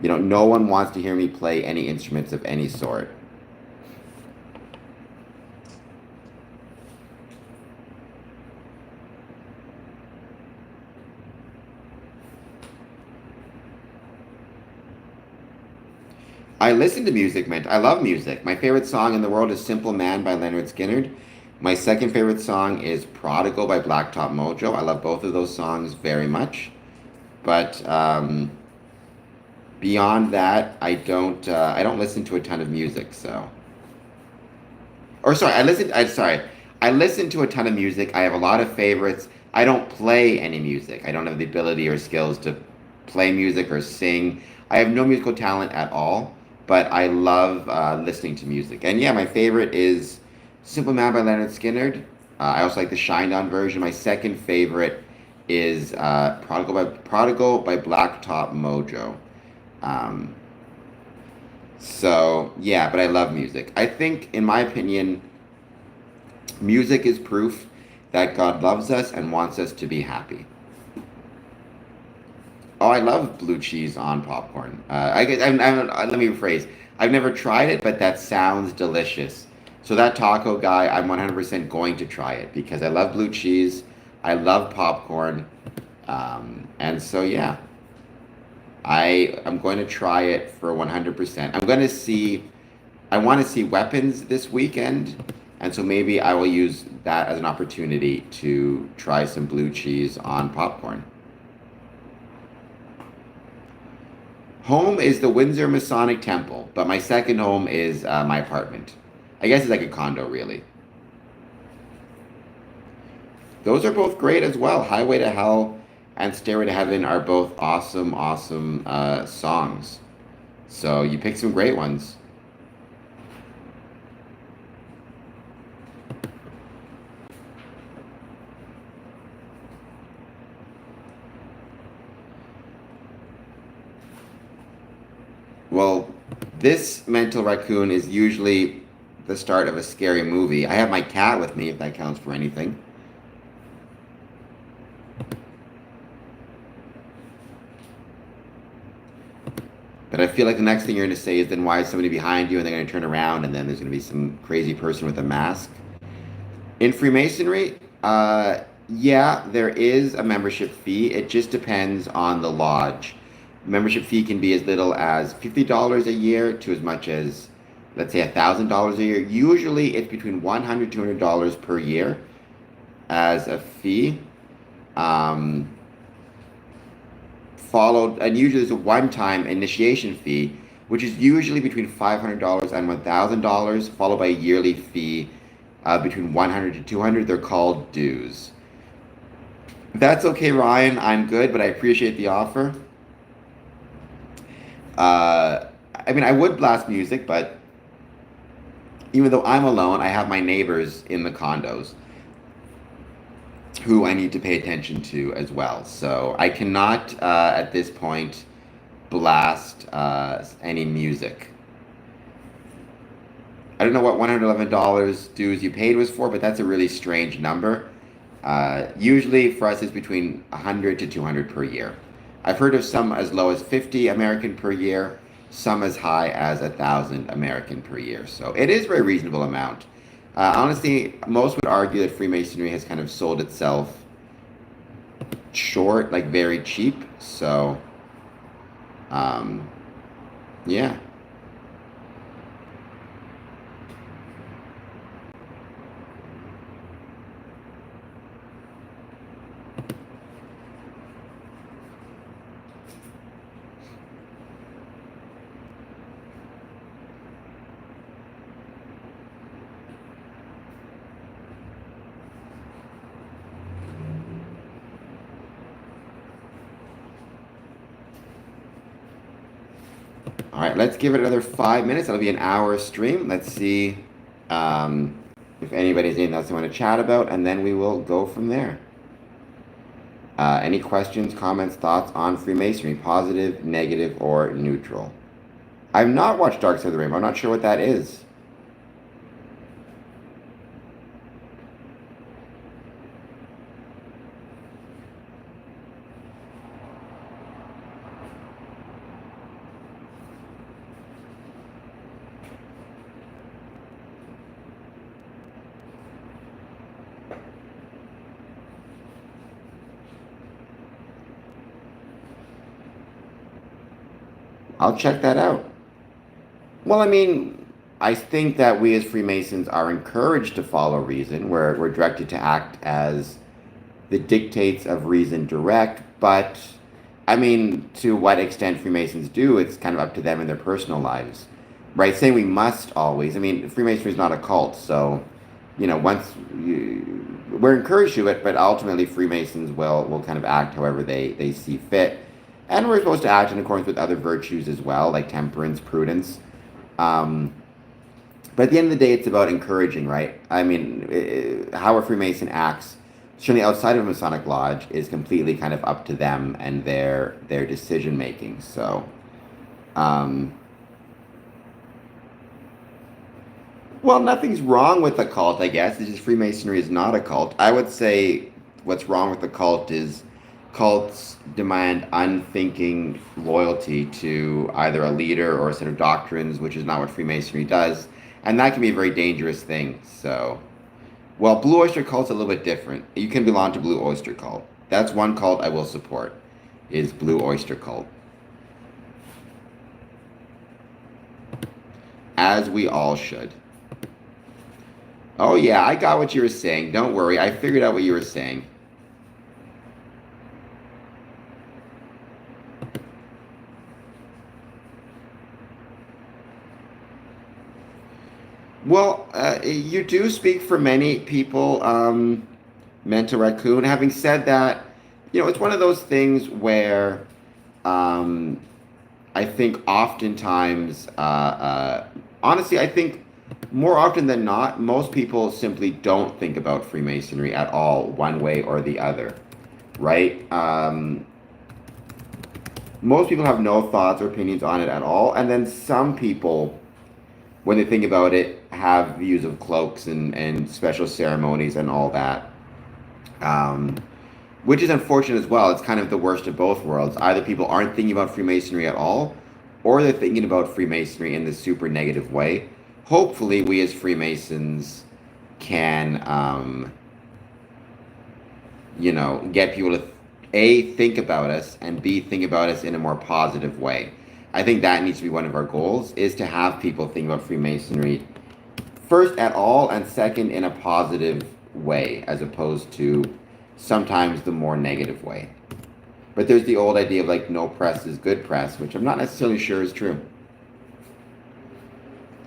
no one wants to hear me play any instruments of any sort. I listen to music, man. I love music. My favorite song in the world is Simple Man by Leonard Skinner. My second favorite song is Prodigal by Blacktop Mojo. I love both of those songs very much. But beyond that, I don't listen to a ton of music. So, or sorry, I listen to a ton of music. I have a lot of favorites. I don't play any music. I don't have the ability or skills to play music or sing. I have no musical talent at all, but I love listening to music. And yeah, my favorite is Simple Man by Leonard Skinner. I also like the Shinedown version. My second favorite is Prodigal by Blacktop Mojo. Um, so yeah, but I love music. I think, in my opinion, music is proof that God loves us and wants us to be happy. Oh, I love blue cheese on popcorn. I guess let me rephrase. I've never tried it, but that sounds delicious. So that taco guy, I'm 100% going to try it because I love blue cheese. I love popcorn. And so yeah, I'm going to try it for 100%. I want to see Weapons this weekend, and so maybe I will use that as an opportunity to try some blue cheese on popcorn. Home is the Windsor Masonic Temple, but my second home is my apartment. I guess it's like a condo, really. Those are both great as well. Highway to Hell and Stairway to Heaven are both awesome, awesome songs. So you picked some great ones. Well, this mental raccoon is usually the start of a scary movie. I have my cat with me, if that counts for anything. But I feel like the next thing you're going to say is, then why is somebody behind you? And they're going to turn around, and then there's going to be some crazy person with a mask. In Freemasonry, yeah, there is a membership fee. It just depends on the lodge. Membership fee can be as little as $50 a year to as much as, let's say, $1,000 a year. Usually, it's between $100 $200 per year as a fee. Um, Followed, and usually there's a one-time initiation fee, which is usually between $500 and $1,000, followed by a yearly fee between 100 to 200. They're called dues. That's okay, Ryan. I'm good, but I appreciate the offer. I mean, I would blast music, but even though I'm alone, I have my neighbors in the condos who I need to pay attention to as well. So I cannot, at this point, blast any music. I don't know what $111 dues you paid was for, but that's a really strange number. Usually for us, it's between 100 to 200 per year. I've heard of some as low as 50 American per year, some as high as 1,000 American per year. So it is a very reasonable amount. Honestly, most would argue that Freemasonry has kind of sold itself short, like very cheap. So, um, yeah. All right, let's give it another 5 minutes. That'll be an hour stream. Let's see um, if anybody's anything else they want to chat about, and then we will go from there. Any questions, comments, thoughts on Freemasonry? Positive, negative, or neutral? I've not watched Dark Side of the Rainbow. I'm not sure what that is. I'll check that out. Well, I mean, I think that we as Freemasons are encouraged to follow reason. We're directed to act as the dictates of reason direct, but I mean, to what extent Freemasons do, it's kind of up to them in their personal lives, right? Saying we must always, I mean, Freemasonry is not a cult, so, we're encouraged to it, but ultimately Freemasons will kind of act however they see fit. And we're supposed to act in accordance with other virtues as well, like temperance, prudence. Um, but at the end of the day, it's about encouraging, right? I mean, how a Freemason acts, certainly outside of a Masonic lodge, is completely kind of up to them and their decision making. So, um, well, nothing's wrong with a cult, I guess. It's just Freemasonry is not a cult. I would say what's wrong with the cult is cults demand unthinking loyalty to either a leader or a set of doctrines, which is not what Freemasonry does. And that can be a very dangerous thing. So, well, Blue Oyster Cult's a little bit different. You can belong to Blue Oyster Cult. That's one cult I will support, is Blue Oyster Cult. As we all should. Oh yeah, I got what you were saying. Don't worry, I figured out what you were saying. Well, you do speak for many people, Menta Raccoon. Having said that, it's one of those things where um, I think oftentimes, honestly, I think more often than not, most people simply don't think about Freemasonry at all, one way or the other, right? Most people have no thoughts or opinions on it at all, and then some people, when they think about it, have views of cloaks and special ceremonies and all that, um, which is unfortunate as well. It's kind of the worst of both worlds. Either people aren't thinking about Freemasonry at all, or they're thinking about Freemasonry in this super negative way. Hopefully, we as Freemasons can, get people to A, think about us, and B, think about us in a more positive way. I think that needs to be one of our goals, is to have people think about Freemasonry first at all, and second in a positive way, as opposed to sometimes the more negative way. But there's the old idea of like no press is good press, which I'm not necessarily sure is true.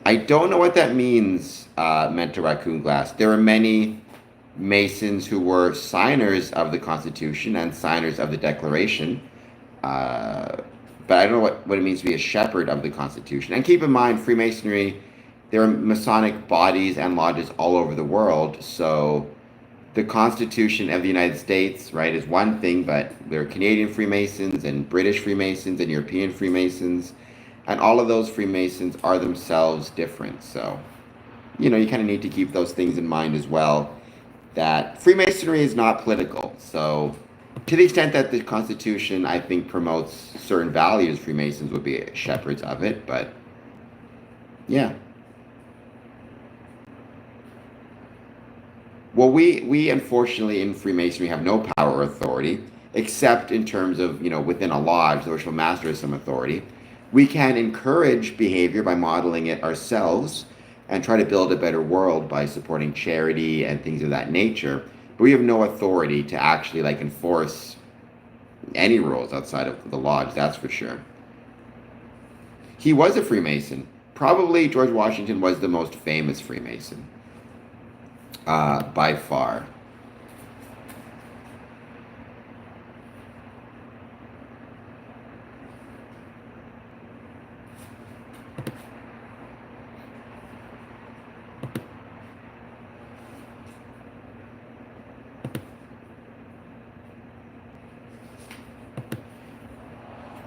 I don't know what that means, Mentor Raccoon Glass. There are many Masons who were signers of the Constitution and signers of the Declaration. Uh, but I don't know what it means to be a shepherd of the Constitution. And keep in mind, Freemasonry, there are Masonic bodies and lodges all over the world. So the Constitution of the United States, right, is one thing, but there are Canadian Freemasons and British Freemasons and European Freemasons. And all of those Freemasons are themselves different. So, you kind of need to keep those things in mind as well. That Freemasonry is not political. So, to the extent that the Constitution, I think, promotes certain values, Freemasons would be shepherds of it. But, yeah. Well, we unfortunately in Freemasonry have no power or authority, except in terms of, within a lodge, the worshipful master has some authority. We can encourage behavior by modeling it ourselves and try to build a better world by supporting charity and things of that nature. But we have no authority to actually like enforce any rules outside of the lodge, that's for sure. He was a Freemason. Probably George Washington was the most famous Freemason, by far.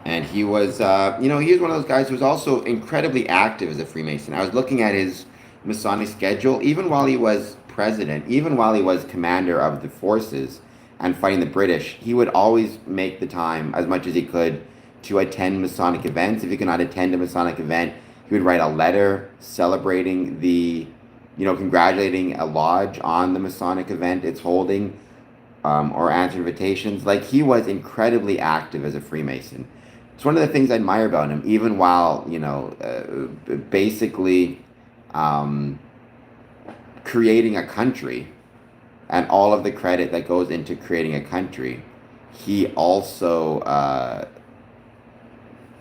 And he was, he was one of those guys who was also incredibly active as a Freemason. I was looking at his Masonic schedule, even while he was president, even while he was commander of the forces and fighting the British, he would always make the time as much as he could to attend Masonic events. If he could not attend a Masonic event, he would write a letter celebrating congratulating a lodge on the Masonic event it's holding, or answer invitations. Like, he was incredibly active as a Freemason. It's one of the things I admire about him, even while, basically um, creating a country and all of the credit that goes into creating a country. He also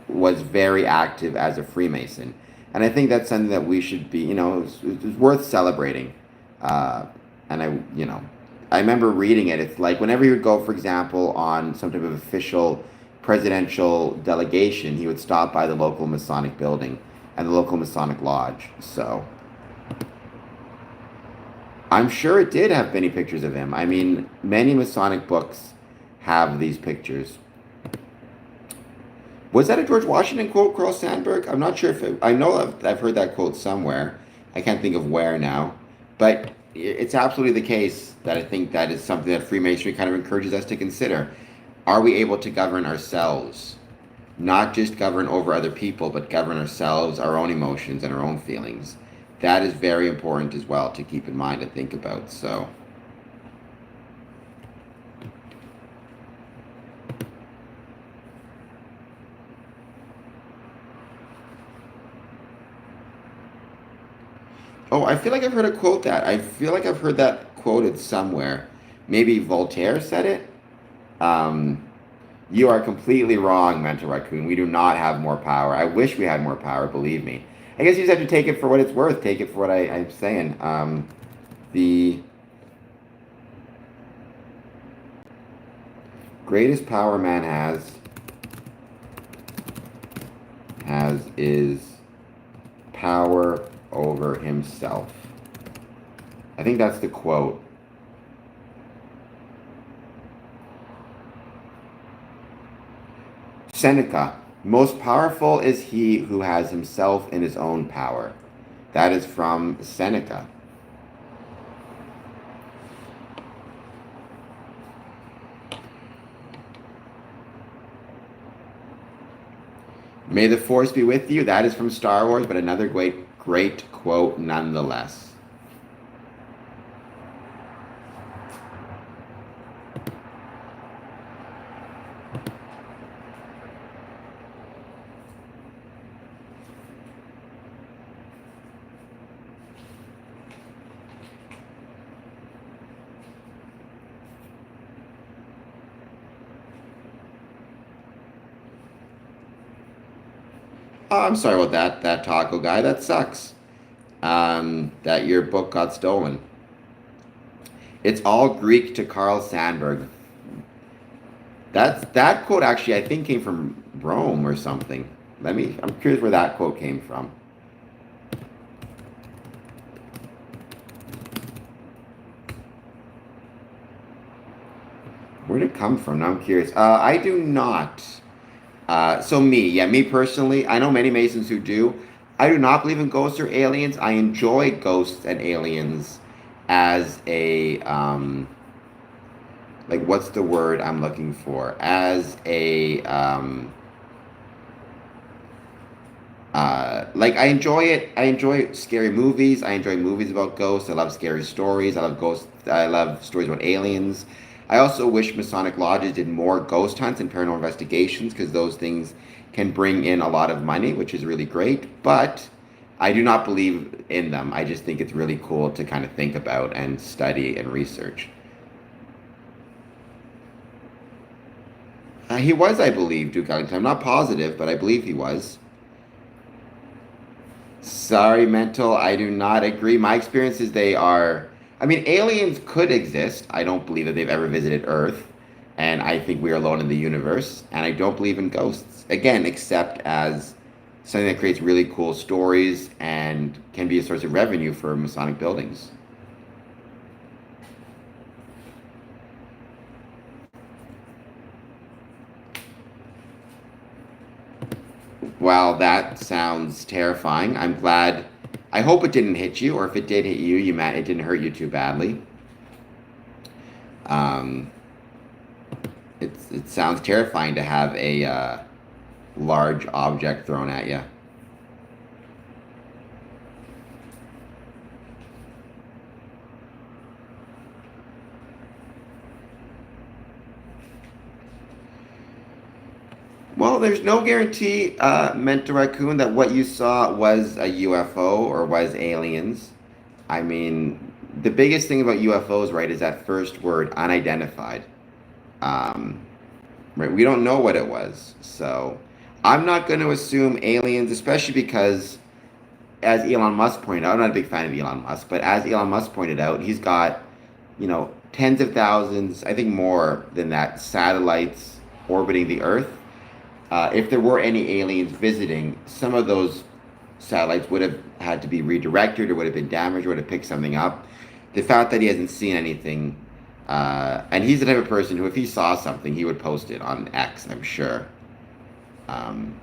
was very active as a Freemason. And I think that's something that we should be, it's worth celebrating. Uh, and I remember reading it. It's like whenever he would go, for example, on some type of official presidential delegation, he would stop by the local Masonic building and the local Masonic lodge. So I'm sure it did have many pictures of him. I mean, many Masonic books have these pictures. Was that a George Washington quote, Carl Sandburg? I'm not sure if I know I've heard that quote somewhere. I can't think of where now, but it's absolutely the case that I think that is something that Freemasonry kind of encourages us to consider. Are we able to govern ourselves? Not just govern over other people, but govern ourselves, our own emotions, and our own feelings. That is very important as well to keep in mind and think about. So. Oh, I feel like I've heard a quote that. I feel like I've heard that quoted somewhere. Maybe Voltaire said it. Um, you are completely wrong, Mental Raccoon. We do not have more power. I wish we had more power, believe me. I guess you just have to take it for what it's worth. Take it for what I'm saying. The greatest power man has is power over himself. I think that's the quote. Seneca, most powerful is he who has himself in his own power. That is from Seneca. May the force be with you. That is from Star Wars, but another great quote nonetheless. Oh, I'm sorry about that taco guy. That sucks. That your book got stolen. It's all Greek to Carl Sandburg. That quote actually I think came from Rome or something. I'm curious where that quote came from. Where did it come from? Now I'm curious. I do not. Me personally, I know many Masons who do. I do not believe in ghosts or aliens. I enjoy ghosts and aliens as a like what's the word I'm looking for? As a like I enjoy it. I enjoy scary movies. I enjoy movies about ghosts. I love scary stories. I love ghosts. I love stories about aliens. I also wish Masonic lodges did more ghost hunts and paranormal investigations because those things can bring in a lot of money, which is really great. But I do not believe in them. I just think it's really cool to kind of think about and study and research. He was, I believe, Duke Ellington. I'm not positive, but I believe he was. Sorry, mental. I do not agree. My experience is they are. I mean, aliens could exist. I don't believe that they've ever visited Earth. And I think we are alone in the universe. And I don't believe in ghosts. Again, except as something that creates really cool stories and can be a source of revenue for Masonic buildings. Well, that sounds terrifying. I'm glad. I hope it didn't hit you, or if it did hit you, it didn't hurt you too badly. Um, it sounds terrifying to have a large object thrown at you. Well, there's no guarantee, Mentor Raccoon, that what you saw was a UFO or was aliens. I mean, the biggest thing about UFOs, right, is that first word, unidentified. Um, right, we don't know what it was. So I'm not going to assume aliens, especially because, as Elon Musk pointed out, I'm not a big fan of Elon Musk, but as Elon Musk pointed out, he's got, tens of thousands, I think more than that, satellites orbiting the Earth. If there were any aliens visiting, some of those satellites would have had to be redirected or would have been damaged or would have picked something up. The fact that he hasn't seen anything, and he's the type of person who, if he saw something, he would post it on X, I'm sure. Um,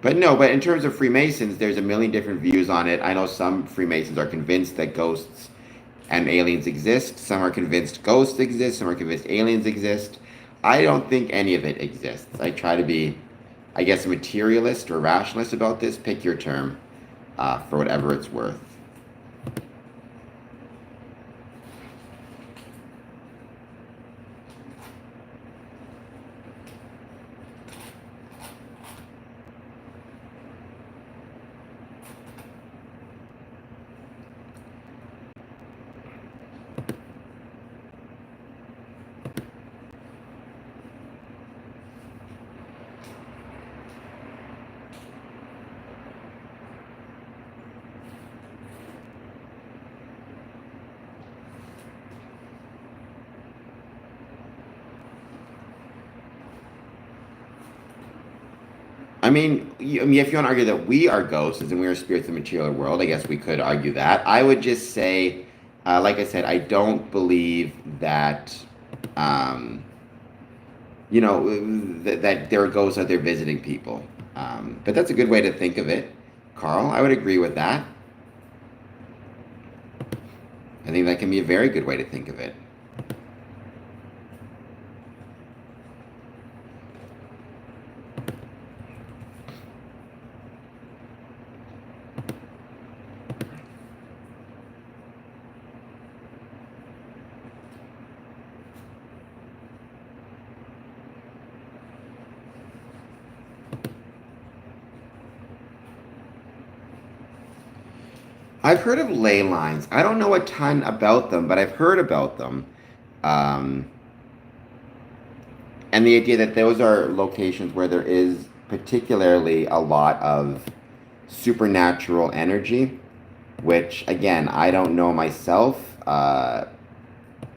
but in terms of Freemasons, there's a million different views on it. I know some Freemasons are convinced that ghosts and aliens exist. Some are convinced ghosts exist. Some are convinced aliens exist. I don't think any of it exists. I try to be, I guess, a materialist or rationalist about this. Pick your term, for whatever it's worth. If you want to argue that we are ghosts and we are spirits in the material world, I guess we could argue that. I would just say, like I said, I don't believe that, um, that there are ghosts out there visiting people. But that's a good way to think of it, Carl. I would agree with that. I think that can be a very good way to think of it. I've heard of ley lines. I don't know a ton about them, but I've heard about them. Um, and the idea that those are locations where there is particularly a lot of supernatural energy, which, again, I don't know myself, but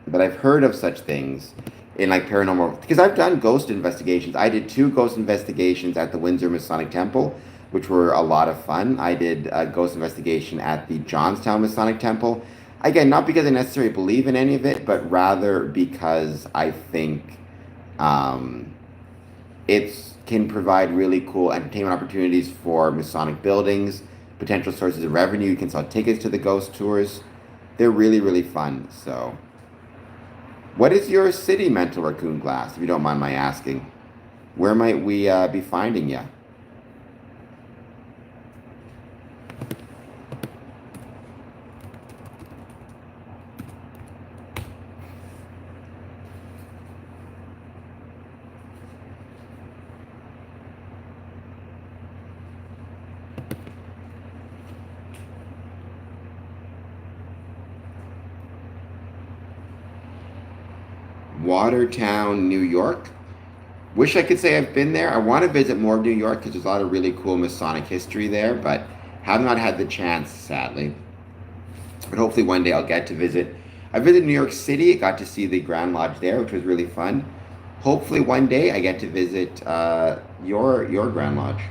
I've heard of such things in like paranormal, because I've done ghost investigations. I did 2 ghost investigations at the Windsor Masonic Temple, which were a lot of fun. I did a ghost investigation at the Johnstown Masonic Temple. Again, not because I necessarily believe in any of it, but rather because I think, um, it can provide really cool entertainment opportunities for Masonic buildings, potential sources of revenue. You can sell tickets to the ghost tours. They're really, really fun. So, what is your city, Mental Raccoon Glass, if you don't mind my asking? Where might we be finding you? Watertown, New York. Wish I could say I've been there. I want to visit more of New York because there's a lot of really cool Masonic history there, but have not had the chance, sadly. But hopefully one day I'll get to visit. I visited New York City. Got to see the Grand Lodge there, which was really fun. Hopefully one day I get to visit, your Grand Lodge.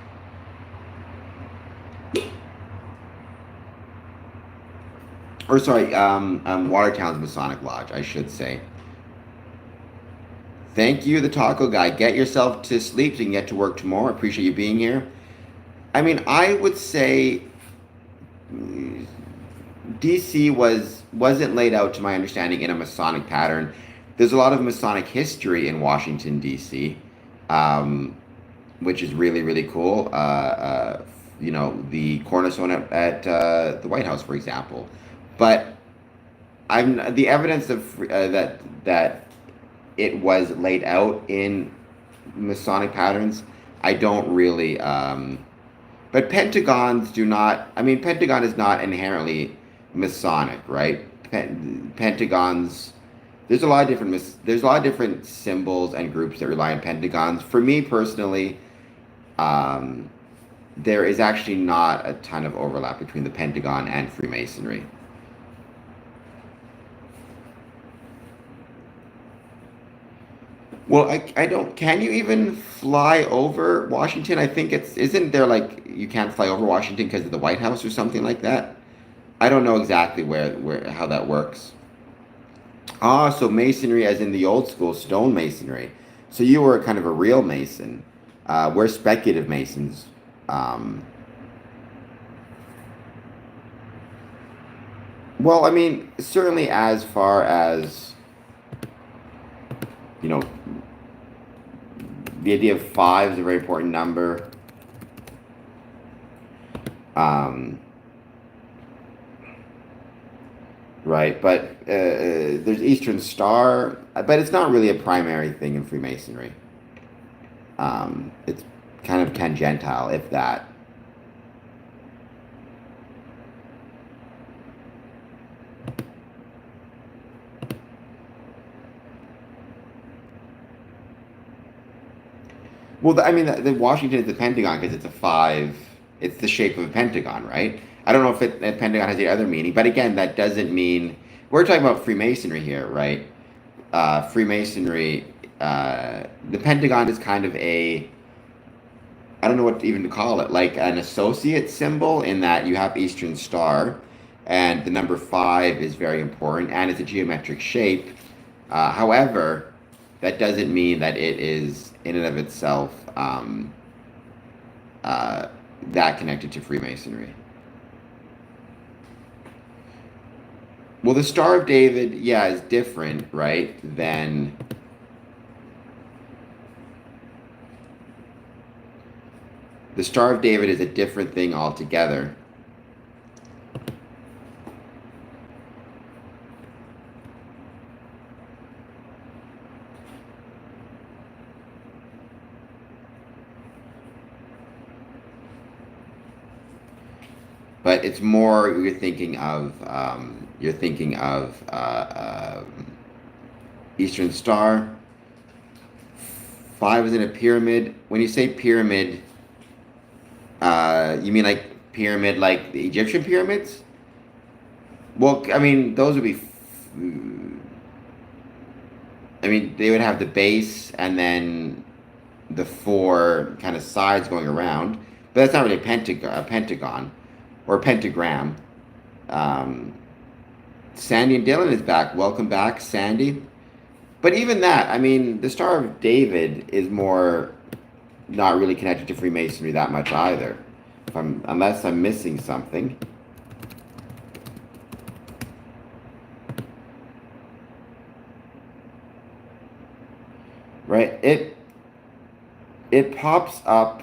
Or sorry, Watertown's Masonic Lodge, I should say. Thank you, the taco guy. Get yourself to sleep so you can get to work tomorrow. I appreciate you being here. I would say, DC wasn't laid out, to my understanding, in a Masonic pattern. There's a lot of Masonic history in Washington, D.C., um, which is really, really cool. The cornerstone at the White House, for example. But the evidence of that it was laid out in Masonic patterns, I don't really. But pentagons do not. I mean, pentagon is not inherently Masonic, right? Pentagons. There's a lot of different. There's a lot of different symbols and groups that rely on pentagons. For me personally, um, there is actually not a ton of overlap between the Pentagon and Freemasonry. Well, I don't. Can you even fly over Washington? I think it's. Isn't there like you can't fly over Washington because of the White House or something like that? I don't know exactly where how that works. Ah, so masonry, as in the old school stone masonry. So you were kind of a real mason. We're speculative masons. Um, well, I mean, certainly as far as you know, the idea of five is a very important number. Um, right, but there's Eastern Star, but it's not really a primary thing in Freemasonry. It's kind of tangential, if that. Well, I mean, the Washington is the Pentagon because it's a five. It's the shape of a pentagon, right? I don't know if a pentagon has the other meaning, but again, that doesn't mean we're talking about Freemasonry here, right? Freemasonry, the Pentagon is kind of a I don't know what even to call it, like an associate symbol in that you have Eastern Star, and the number five is very important, and it's a geometric shape. However, that doesn't mean that it is in and of itself uh, that connected to Freemasonry. Well, the Star of David, yeah, is different, right? Than the Star of David is a different thing altogether. But it's more you're thinking of Eastern Star. Five is in a pyramid. When you say pyramid, you mean like pyramid like the Egyptian pyramids? Well, I mean those would be. I mean they would have the base and then the four kind of sides going around, but that's not really a pentagon or a pentagram. Um, Sandy and Dylan is back. Welcome back, Sandy. But even that, I mean, the Star of David is more not really connected to Freemasonry that much either. Unless I'm missing something. Right? It pops up.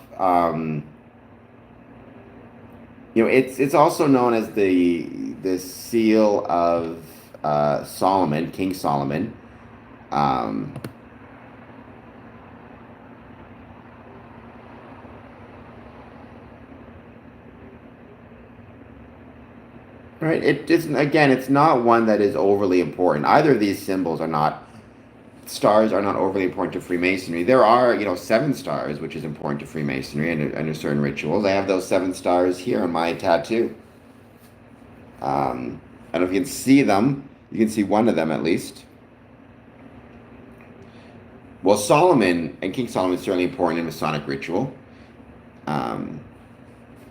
It's also known as the seal of Solomon, King Solomon. Um, right? It isn't again. It's not one that is overly important. Either of these symbols are not stars are not overly important to Freemasonry. There are, seven stars, which is important to Freemasonry and certain rituals. I have those seven stars here on my tattoo. I don't know if you can see them. You can see one of them at least. Well, Solomon and King Solomon is certainly important in Masonic ritual. Um,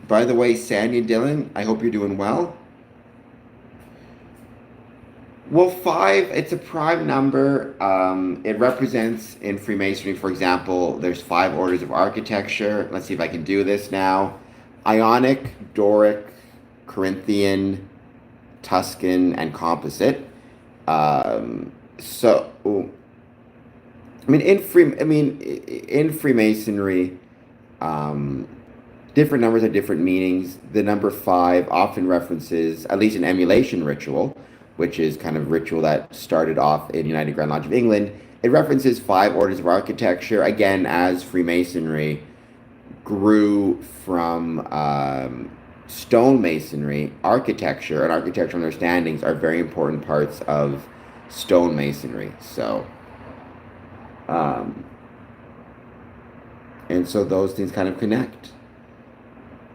by the way, Sandy and Dylan, I hope you're doing well. Well, five, it's a prime number. It represents in Freemasonry, for example, there's five orders of architecture. Let's see if I can do this now. Ionic, Doric, Corinthian, Tuscan, and Composite. So, in Freemasonry, um, different numbers have different meanings. The number five often references, at least an emulation ritual, which is kind of ritual that started off in United Grand Lodge of England, It references 5 orders of architecture, again, as Freemasonry grew from stonemasonry. Architecture and architectural understandings are very important parts of stonemasonry. Um, and so those things kind of connect.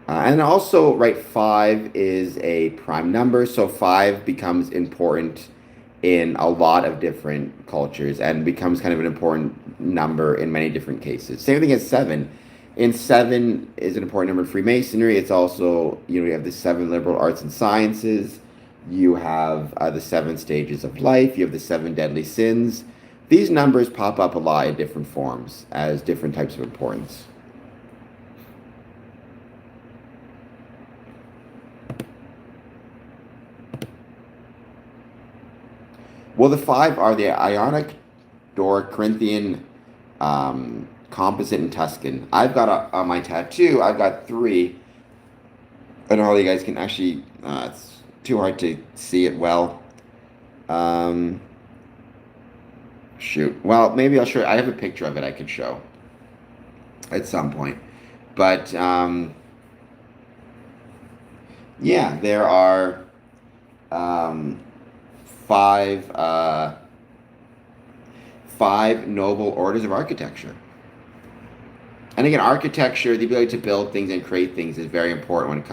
And also, right, 5 is a prime number, so 5 becomes important in a lot of different cultures and becomes kind of an important number in many different cases. Same thing as 7. In 7 is an important number in Freemasonry. It's also, you have the 7 liberal arts and sciences. You have the 7 stages of life. You have the 7 deadly sins. These numbers pop up a lot in different forms as different types of importance. Well, the 5 are the Ionic, Doric, Corinthian, Composite, and Tuscan. I've got on my tattoo, I've got 3. I don't know how you guys can actually, it's too hard to see it well. Shoot. Well, maybe I'll show you. I have a picture of it I could show at some point. But, yeah, there are 5 noble orders of architecture. And again, architecture, the ability to build things and create things, is very important when it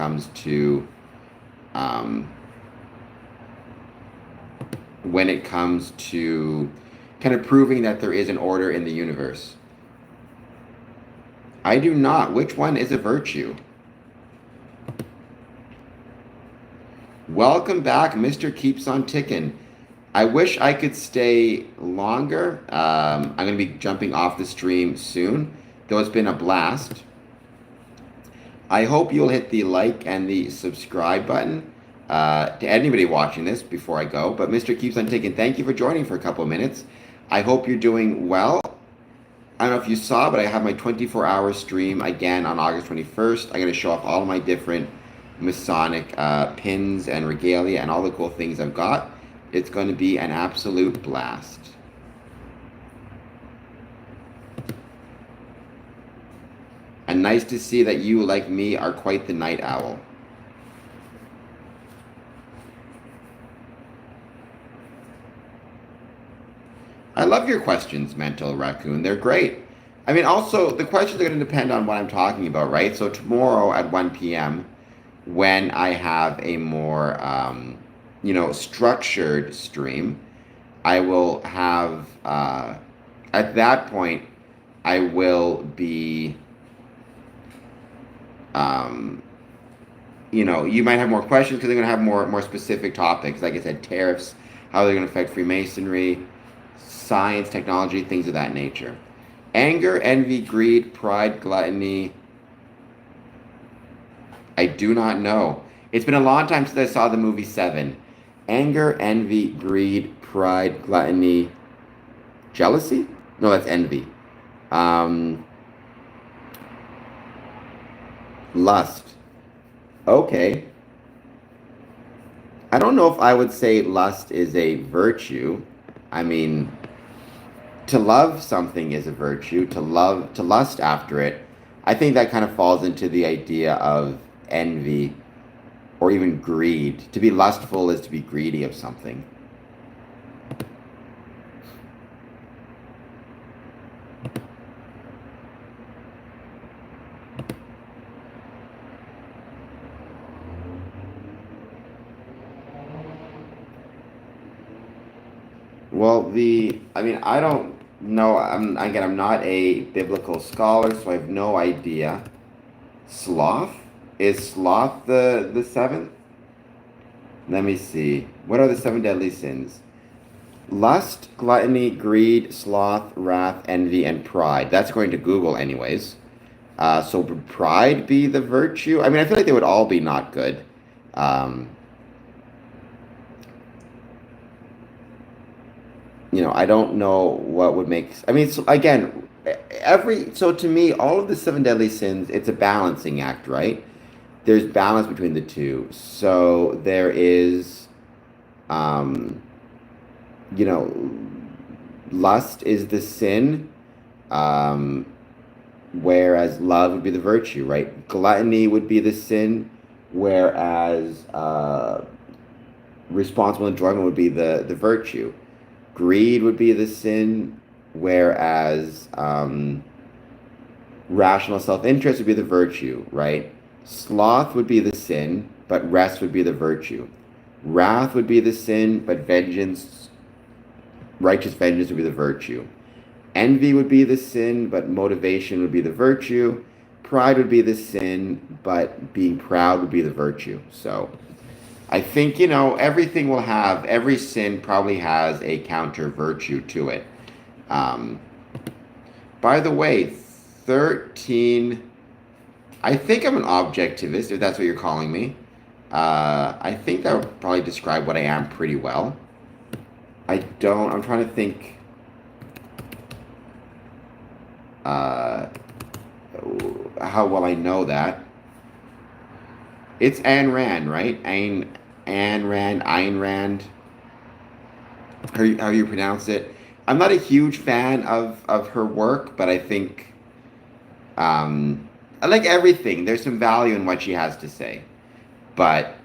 comes to kind of proving that there is an order in the universe. I do not. Which one is a virtue? Welcome back, Mr. Keeps on Ticking. I wish I could stay longer. I'm going to be jumping off the stream soon, though it's been a blast. I hope you'll hit the like and the subscribe button to anybody watching this before I go. But Mr. Keeps on Ticking, thank you for joining for a couple of minutes. I hope you're doing well. I don't know if you saw, but I have my 24-hour stream again on August 21st. I'm going to show off all of my different Masonic pins and regalia and all the cool things I've got. It's going to be an absolute blast. And nice to see that you, like me, are quite the night owl. I love your questions, Mental Raccoon. They're great. I mean, also, the questions are going to depend on what I'm talking about, right? So tomorrow at 1 p.m., when I have a more, structured stream, I will have, at that point, I will be, you might have more questions because they're going to have more specific topics. Like I said, tariffs, how they're going to affect Freemasonry, science, technology, things of that nature. Anger, envy, greed, pride, gluttony. I do not know. It's been a long time since I saw the movie 7. Anger, envy, greed, pride, gluttony, jealousy? No, that's envy. Lust. Okay. I don't know if I would say lust is a virtue. I mean, to love something is a virtue. To lust after it, I think that kind of falls into the idea of envy or even greed. To be lustful is to be greedy of something. Well, I don't know. I'm not a biblical scholar, so I have no idea. Sloth? Is sloth the 7th? Let me see. What are the 7 deadly sins? Lust, gluttony, greed, sloth, wrath, envy, and pride. That's going to Google anyways. So would pride be the virtue? I mean, I feel like they would all be not good. I don't know what would make. I mean, so again, so to me, all of the 7 deadly sins, it's a balancing act, right? There's balance between the two. So there is, lust is the sin, um, whereas love would be the virtue, right? Gluttony would be the sin, whereas responsible enjoyment would be the virtue. Greed would be the sin, whereas rational self-interest would be the virtue, right? Sloth would be the sin, but rest would be the virtue. Wrath would be the sin, but vengeance, righteous vengeance would be the virtue. Envy would be the sin, but motivation would be the virtue. Pride would be the sin, but being proud would be the virtue. So I think, every sin probably has a counter virtue to it. Um, by the way, 13, I think I'm an objectivist, if that's what you're calling me. I think that would probably describe what I am pretty well. I'm trying to think how well I know that. It's Ayn Rand, right? Ayn Rand, how you pronounce it. I'm not a huge fan of her work, but I think I like everything. There's some value in what she has to say, but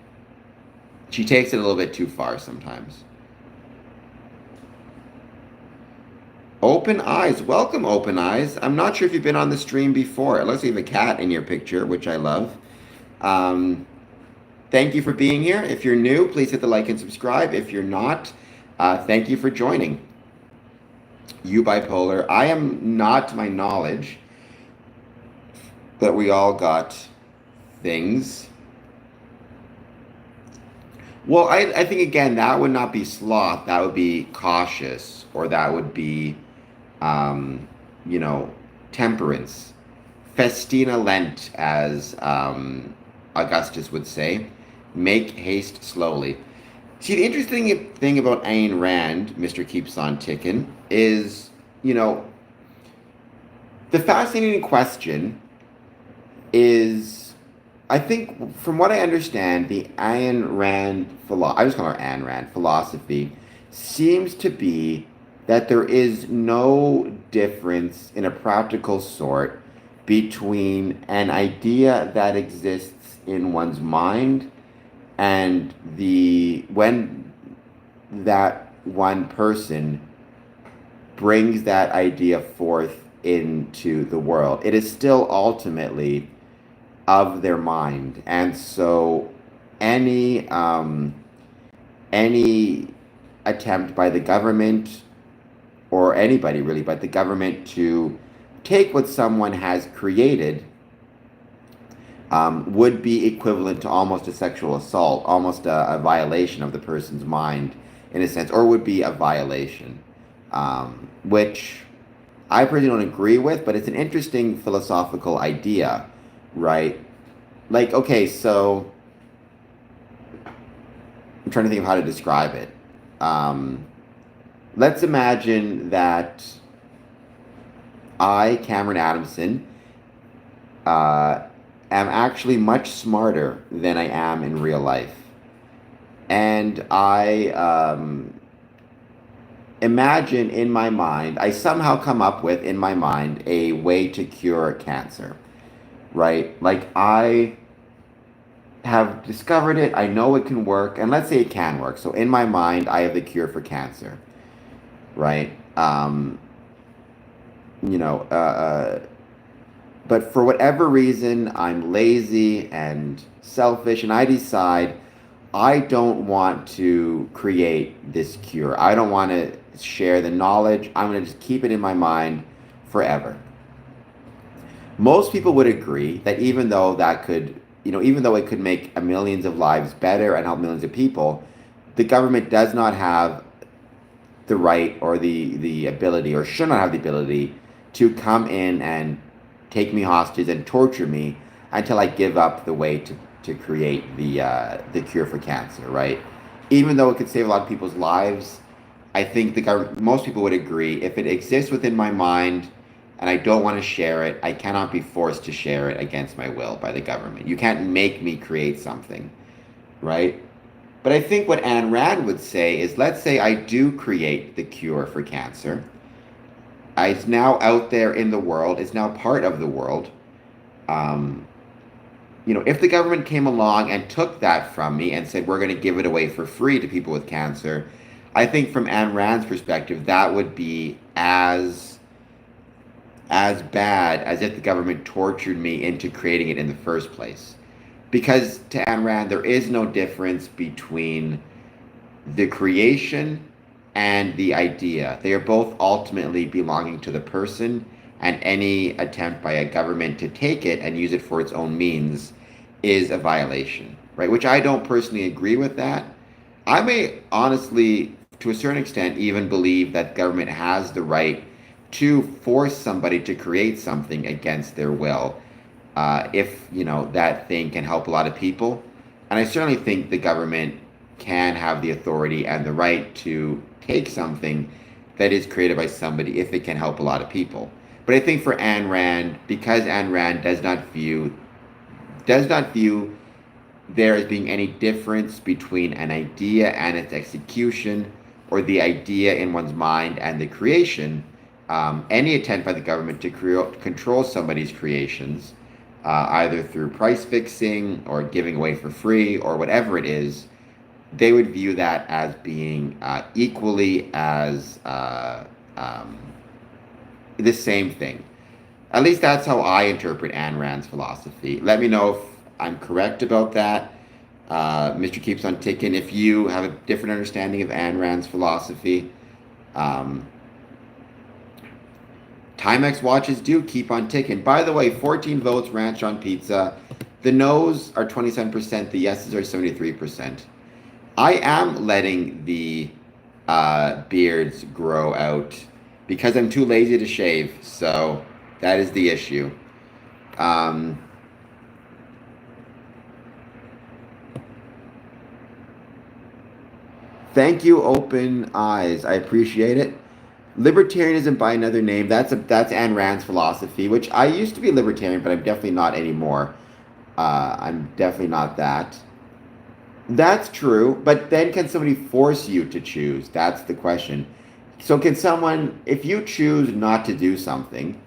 she takes it a little bit too far sometimes. Open Eyes. Welcome, Open Eyes. I'm not sure if you've been on the stream before. It looks like you have a cat in your picture, which I love. Thank you for being here. If you're new, please hit the like and subscribe. If you're not, thank you for joining. You Bipolar. I am not, to my knowledge, that we all got things. Well, I think, again, that would not be sloth. That would be cautious, or that would be, temperance. Festina Lent, as Augustus would say. Make haste slowly. See, the interesting thing about Ayn Rand, Mr. Keeps on Ticking, is, the fascinating question is, I think, from what I understand, the Ayn Rand I just call her Ayn Rand philosophy seems to be that there is no difference in a practical sort between an idea that exists in one's mind and when that one person brings that idea forth into the world, it is still ultimately of their mind. And so any attempt by the government, or anybody really, but the government, to take what someone has created would be equivalent to almost a sexual assault, almost a violation of the person's mind, in a sense, or would be a violation, which I personally don't agree with, but it's an interesting philosophical idea, right? Like, okay, so I'm trying to think of how to describe it. Let's imagine that I, Cameron Adamson, am actually much smarter than I am in real life. And I imagine in my mind, I somehow come up with in my mind a way to cure cancer, right? Like, I have discovered it, I know it can work, and let's say it can work. So in my mind, I have the cure for cancer, right? But for whatever reason, I'm lazy and selfish, and I decide I don't want to create this cure. I don't want to share the knowledge. I'm going to just keep it in my mind forever. Most people would agree that even though it could make millions of lives better and help millions of people, the government does not have the right or the ability, or should not have the ability, to come in and take me hostage and torture me until I give up the way to create the cure for cancer, right? Even though it could save a lot of people's lives, I think most people would agree, if it exists within my mind and I don't want to share it, I cannot be forced to share it against my will by the government. You can't make me create something, right? But I think what Ayn Rand would say is, let's say I do create the cure for cancer. It's now out there in the world. It's now part of the world. Um, if the government came along and took that from me and said we're going to give it away for free to people with cancer, I think from Ayn Rand's perspective, that would be as bad as if the government tortured me into creating it in the first place. Because to Ayn Rand, there is no difference between the creation and the idea. They are both ultimately belonging to the person, and any attempt by a government to take it and use it for its own means is a violation, right? Which I don't personally agree with that. I may honestly, to a certain extent, even believe that government has the right to force somebody to create something against their will, if that thing can help a lot of people. And I certainly think the government can have the authority and the right to take something that is created by somebody if it can help a lot of people. But I think for Ayn Rand, because Ayn Rand does not view there as being any difference between an idea and its execution, or the idea in one's mind and the creation, any attempt by the government to control somebody's creations, either through price fixing or giving away for free or whatever it is, they would view that as being equally as the same thing. At least that's how I interpret Ayn Rand's philosophy. Let me know if I'm correct about that. Mr. Keeps on Ticking, if you have a different understanding of Ayn Rand's philosophy. Timex watches do keep on ticking. By the way, 14 votes, ranch on pizza. The no's are 27%, the yeses are 73%. I am letting the beards grow out because I'm too lazy to shave, so that is the issue. Thank you, Open Eyes. I appreciate it. Libertarianism by another name. That's Ayn Rand's philosophy, which I used to be libertarian, but I'm definitely not anymore. I'm definitely not that. That's true, but then can somebody force you to choose? That's the question. So can someone, if you choose not to do something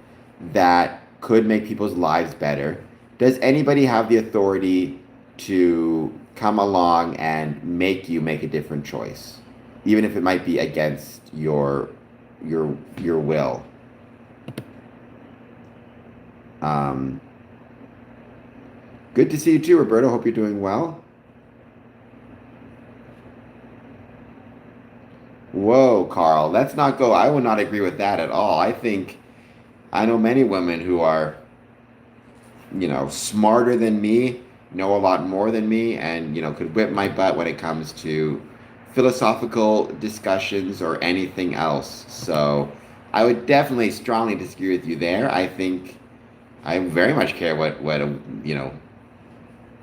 that could make people's lives better, does anybody have the authority to come along and make you make a different choice, even if it might be against your will? Good to see you too, Roberto. Hope you're doing well. Whoa, Carl, let's not go. I would not agree with that at all. I know many women who are, smarter than me, know a lot more than me, and, could whip my butt when it comes to philosophical discussions or anything else. So I would definitely strongly disagree with you there. I think I very much care what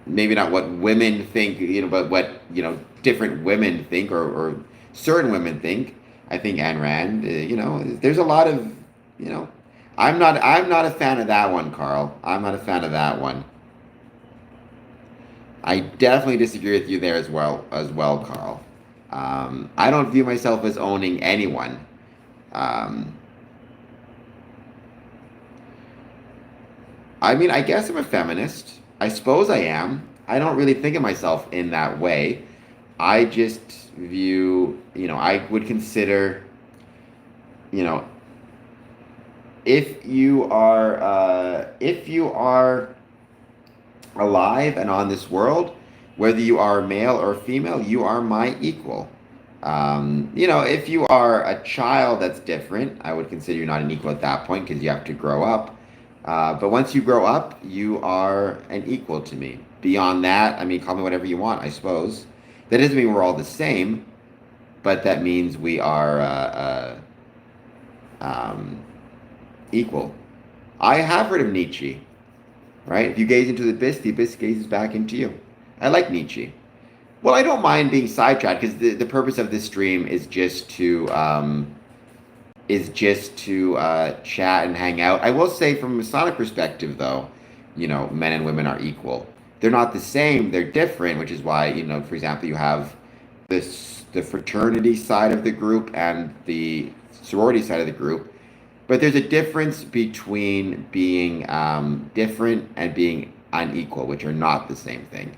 maybe not what women think, but what, different women think, or certain women think. I think Ayn Rand, there's a lot of, I'm not a fan of that one, Carl. I'm not a fan of that one. I definitely disagree with you there as well, Carl. I don't view myself as owning anyone. Um, I mean, I guess I'm a feminist. I suppose I am. I don't really think of myself in that way. I just view, I would consider, you know, if you are alive and on this world, whether you are male or female, you are my equal. If you are a child, that's different. I would consider you not an equal at that point because you have to grow up. But once you grow up, you are an equal to me. Beyond that, I mean, call me whatever you want, I suppose. That doesn't mean we're all the same, but that means we are equal. I have heard of Nietzsche, right? If you gaze into the abyss gazes back into you. I like Nietzsche. Well, I don't mind being sidetracked because the purpose of this stream is just to chat and hang out. I will say from a Masonic perspective, though, men and women are equal. They're not the same. They're different, which is why, for example, you have the fraternity side of the group and the sorority side of the group. But there's a difference between being different and being unequal, which are not the same thing.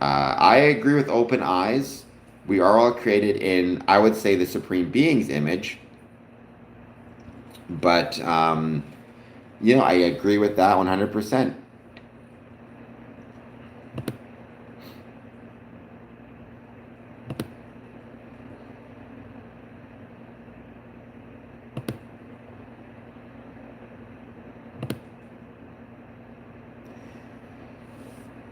I agree with open eyes. We are all created in, I would say, the Supreme Being's image. But, I agree with that 100%.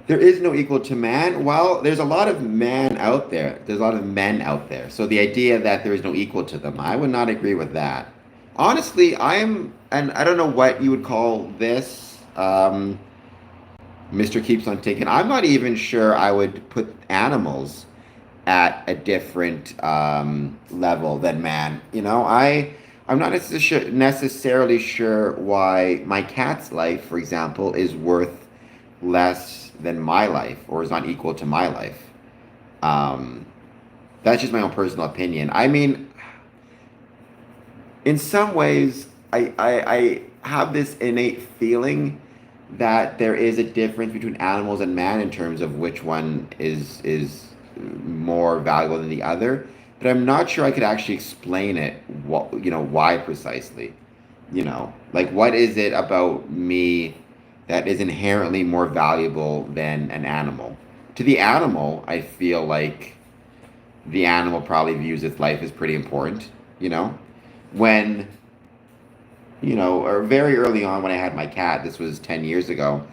There is no equal to man. Well, there's a lot of man out there. There's a lot of men out there. So the idea that there is no equal to them, I would not agree with that. Honestly, and I don't know what you would call this, Mr. Keeps on Ticking. I'm not even sure I would put animals at a different level than man. I'm not necessarily sure why my cat's life, for example, is worth less than my life or is not equal to my life. Um, that's just my own personal opinion. I mean, in some ways, I have this innate feeling that there is a difference between animals and man in terms of which one is more valuable than the other. But I'm not sure I could actually explain it. Why precisely? Like what is it about me that is inherently more valuable than an animal? To the animal, I feel like the animal probably views its life as pretty important. You know, when or very early on when I had my cat, this was 10 years ago.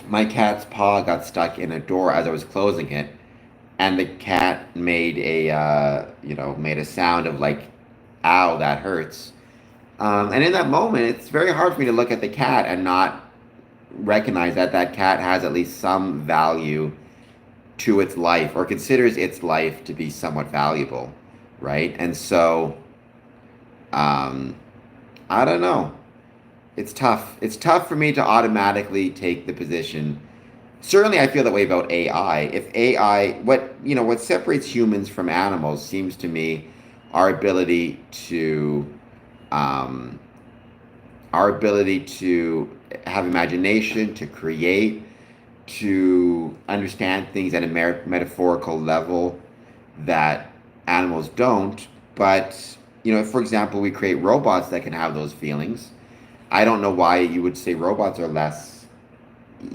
My cat's paw got stuck in a door as I was closing it, and the cat made a sound of like, "Ow, that hurts." And in that moment, it's very hard for me to look at the cat and not recognize that that cat has at least some value to its life or considers its life to be somewhat valuable, right? And so, um, I don't know. It's tough. It's tough for me to automatically take the position. Certainly, I feel that way about AI. If AI, what separates humans from animals seems to me our ability to, um, our ability to have imagination, to create, to understand things at a metaphorical level that animals don't. But, if, for example, we create robots that can have those feelings, I don't know why you would say robots are less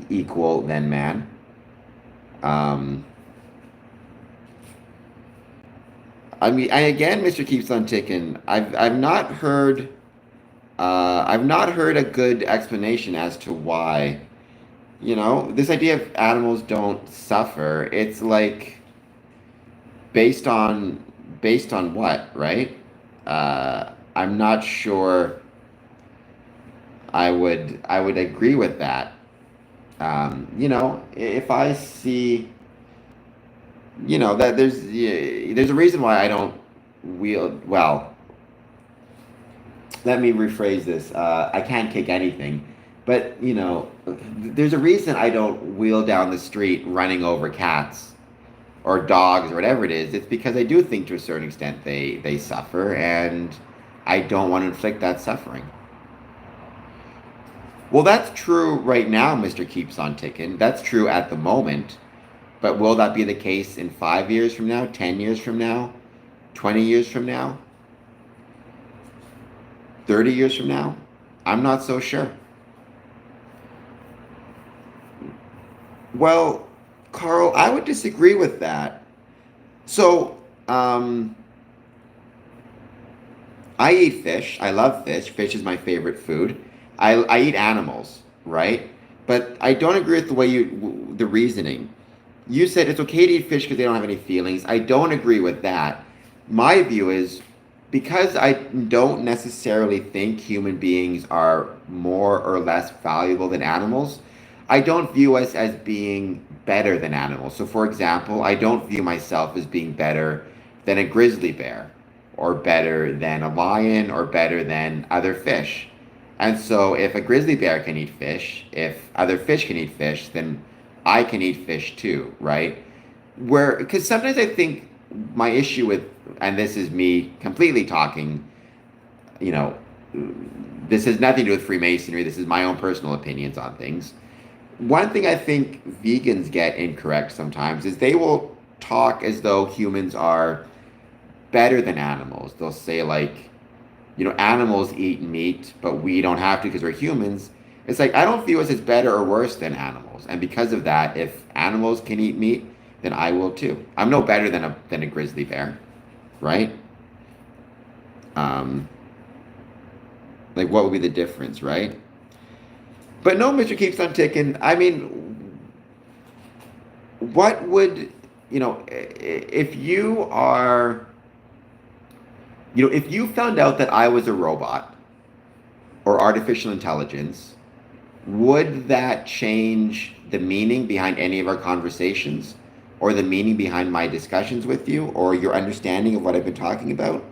equal than man. Um, I mean, and again, Mr. Keeps on Ticking. I've not heard a good explanation as to why. This idea of animals don't suffer. It's like based on based on what, right? I'm not sure I would agree with that. If I see, that there's a reason why I don't wield. Well, let me rephrase this. I can't kick anything, but there's a reason I don't wheel down the street running over cats or dogs or whatever it is. It's because I do think to a certain extent they suffer, and I don't want to inflict that suffering. Well, that's true right now, Mr. Keeps on Ticking. That's true at the moment. But will that be the case in 5 years from now, 10 years from now, 20 years from now, 30 years from now? I'm not so sure. Well, Carl, I would disagree with that. So, I eat fish. I love fish. Fish is my favorite food. I eat animals, right? But I don't agree with the reasoning. You said it's okay to eat fish because they don't have any feelings. I don't agree with that. My view is because I don't necessarily think human beings are more or less valuable than animals, I don't view us as being better than animals. So, for example, I don't view myself as being better than a grizzly bear, or better than a lion, or better than other fish. And so, if a grizzly bear can eat fish, if other fish can eat fish, then I can eat fish too, right? Because sometimes I think my issue with, and this is me completely talking you know, this has nothing to do with Freemasonry. This is my own personal opinions on things. One thing I think vegans get incorrect sometimes is they will talk as though humans are better than animals. They'll say, like, animals eat meat, but we don't have to because we're humans. It's like, I don't view us as better or worse than animals. And because of that, if animals can eat meat, then I will too. I'm no better than a grizzly bear, right? Um, like, what would be the difference, right? But no, Mr. Keeps on Ticking. I mean, what would, if you are, if you found out that I was a robot or artificial intelligence, would that change the meaning behind any of our conversations or the meaning behind my discussions with you or your understanding of what I've been talking about?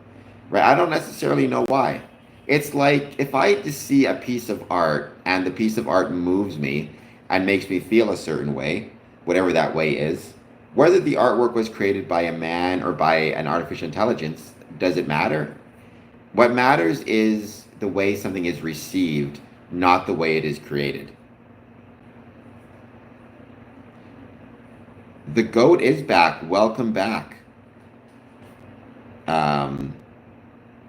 Right? I don't necessarily know why. It's like if I just see a piece of art and the piece of art moves me and makes me feel a certain way, whatever that way is, whether the artwork was created by a man or by an artificial intelligence, does it matter? What matters is the way something is received, not the way it is created. The goat is back. Welcome back.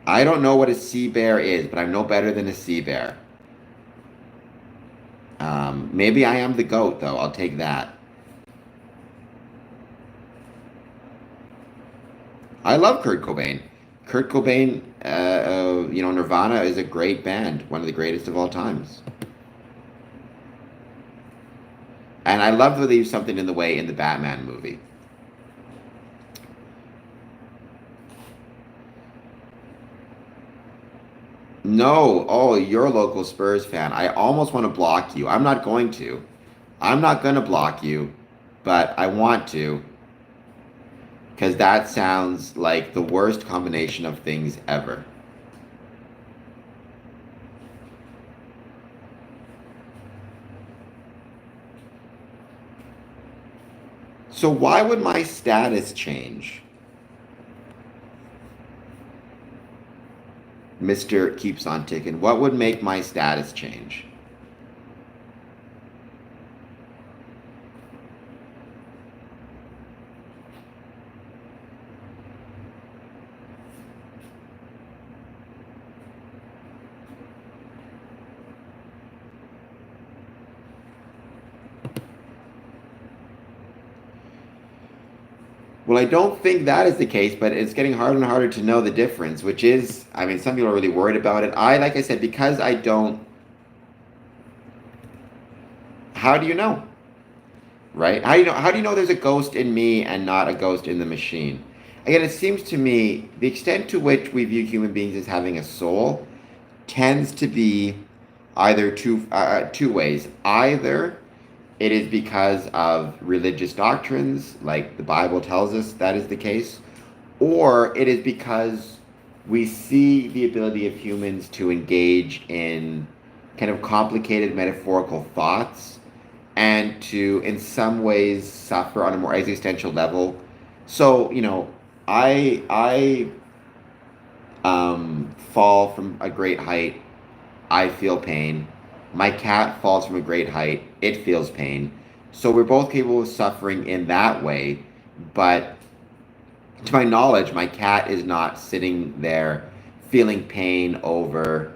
I don't know what a sea bear is, but I'm no better than a sea bear. Maybe I am the goat, though. I'll take that. I love Kurt Cobain. Kurt Cobain, Nirvana is a great band, one of the greatest of all times. And I love to leave something in the way in the Batman movie. No, oh, you're a local Spurs fan. I almost want to block you. I'm not going to. I'm not going to block you, but I want to because that sounds like the worst combination of things ever. So why would my status change? Mr. Keeps on Ticking. What would make my status change? Well, I don't think that is the case, but it's getting harder and harder to know the difference, which is, I mean, some people are really worried about it. Like I said, because I don't, how do you know? Right? How do you know there's a ghost in me and not a ghost in the machine? Again, it seems to me the extent to which we view human beings as having a soul tends to be either two ways. Either it is because of religious doctrines, like the Bible tells us that is the case, or it is because we see the ability of humans to engage in kind of complicated metaphorical thoughts and to, in some ways, suffer on a more existential level. So, I fall from a great height. I feel pain. My cat falls from a great height. It feels pain. So we're both capable of suffering in that way. But to my knowledge, my cat is not sitting there feeling pain over,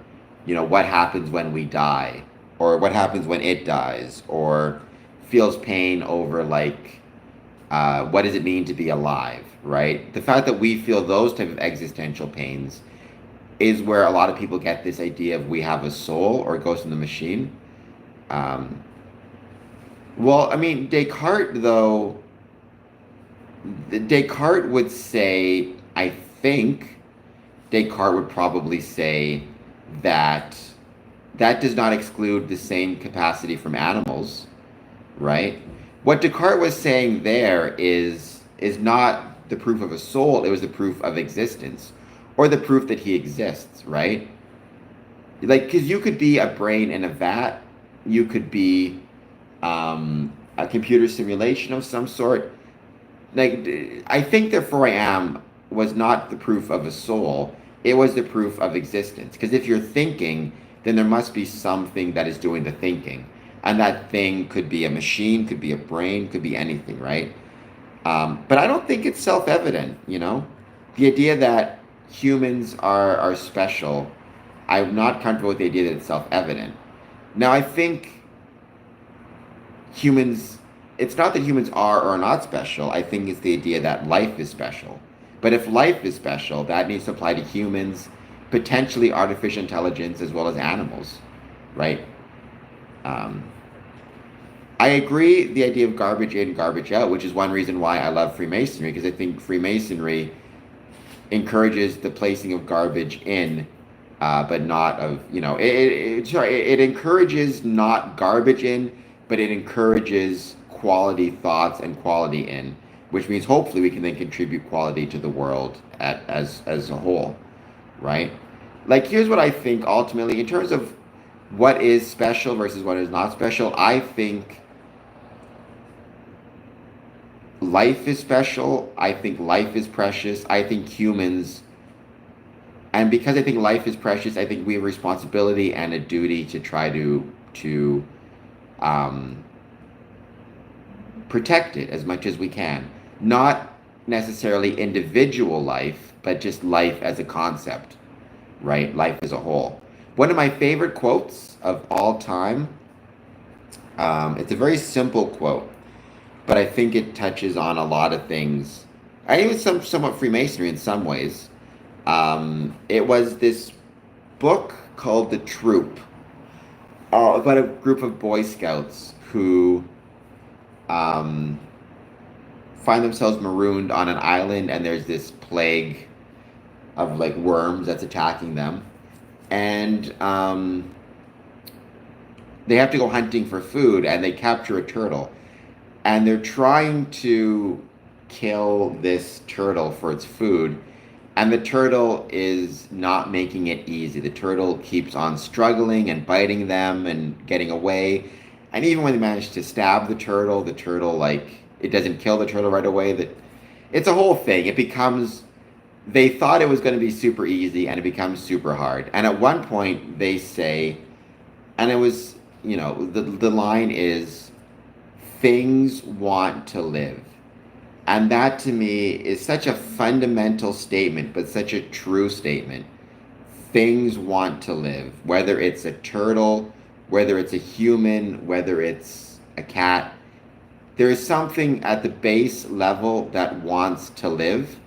what happens when we die, or what happens when it dies, or feels pain over, like, what does it mean to be alive, right? The fact that we feel those type of existential pains is where a lot of people get this idea of we have a soul or a ghost in the machine. Um, well, I mean, Descartes would say, I think Descartes would probably say that that does not exclude the same capacity from animals, right? What Descartes was saying there is not the proof of a soul, it was the proof of existence, or the proof that he exists, right? Like, because you could be a brain in a vat, you could be a computer simulation of some sort. Like, I think therefore I am was not the proof of a soul, it was the proof of existence. Because if you're thinking, then there must be something that is doing the thinking. And that thing could be a machine, could be a brain, could be anything, right? But I don't think it's self-evident, you know? The idea that humans are special, I'm not comfortable with the idea that it's self-evident. Now, I think humans, it's not that humans are or are not special. I think it's the idea that life is special. But if life is special, that needs to apply to humans, potentially artificial intelligence, as well as animals, right? Um, I agree the idea of garbage in, garbage out, which is one reason why I love Freemasonry, because I think Freemasonry encourages the placing of garbage in, but not of, it encourages not garbage in, but it encourages quality thoughts and quality in, which means hopefully we can then contribute quality to the world as a whole, right? Like, here's what I think ultimately, in terms of what is special versus what is not special, I think life is special. I think life is precious. I think humans, and because I think life is precious, I think we have a responsibility and a duty to try to um, protect it as much as we can. Not necessarily individual life, but just life as a concept, right? Life as a whole. One of my favorite quotes of all time, it's a very simple quote, but I think it touches on a lot of things, and even somewhat Freemasonry in some ways. It was this book called The Troop, about a group of Boy Scouts who um, find themselves marooned on an island, and there's this plague of like worms that's attacking them, and they have to go hunting for food, and they capture a turtle, and they're trying to kill this turtle for its food, and the turtle is not making it easy. The turtle keeps on struggling and biting them and getting away, and even when they manage to stab the turtle, like, it doesn't kill the turtle right away. That it's a whole thing. It becomes, they thought it was going to be super easy, and it becomes super hard. And at one point they say, and it was, the line is, things want to live. And that to me is such a fundamental statement, but such a true statement. Things want to live, whether it's a turtle, whether it's a human, whether it's a cat. There is something at the base level that wants to live,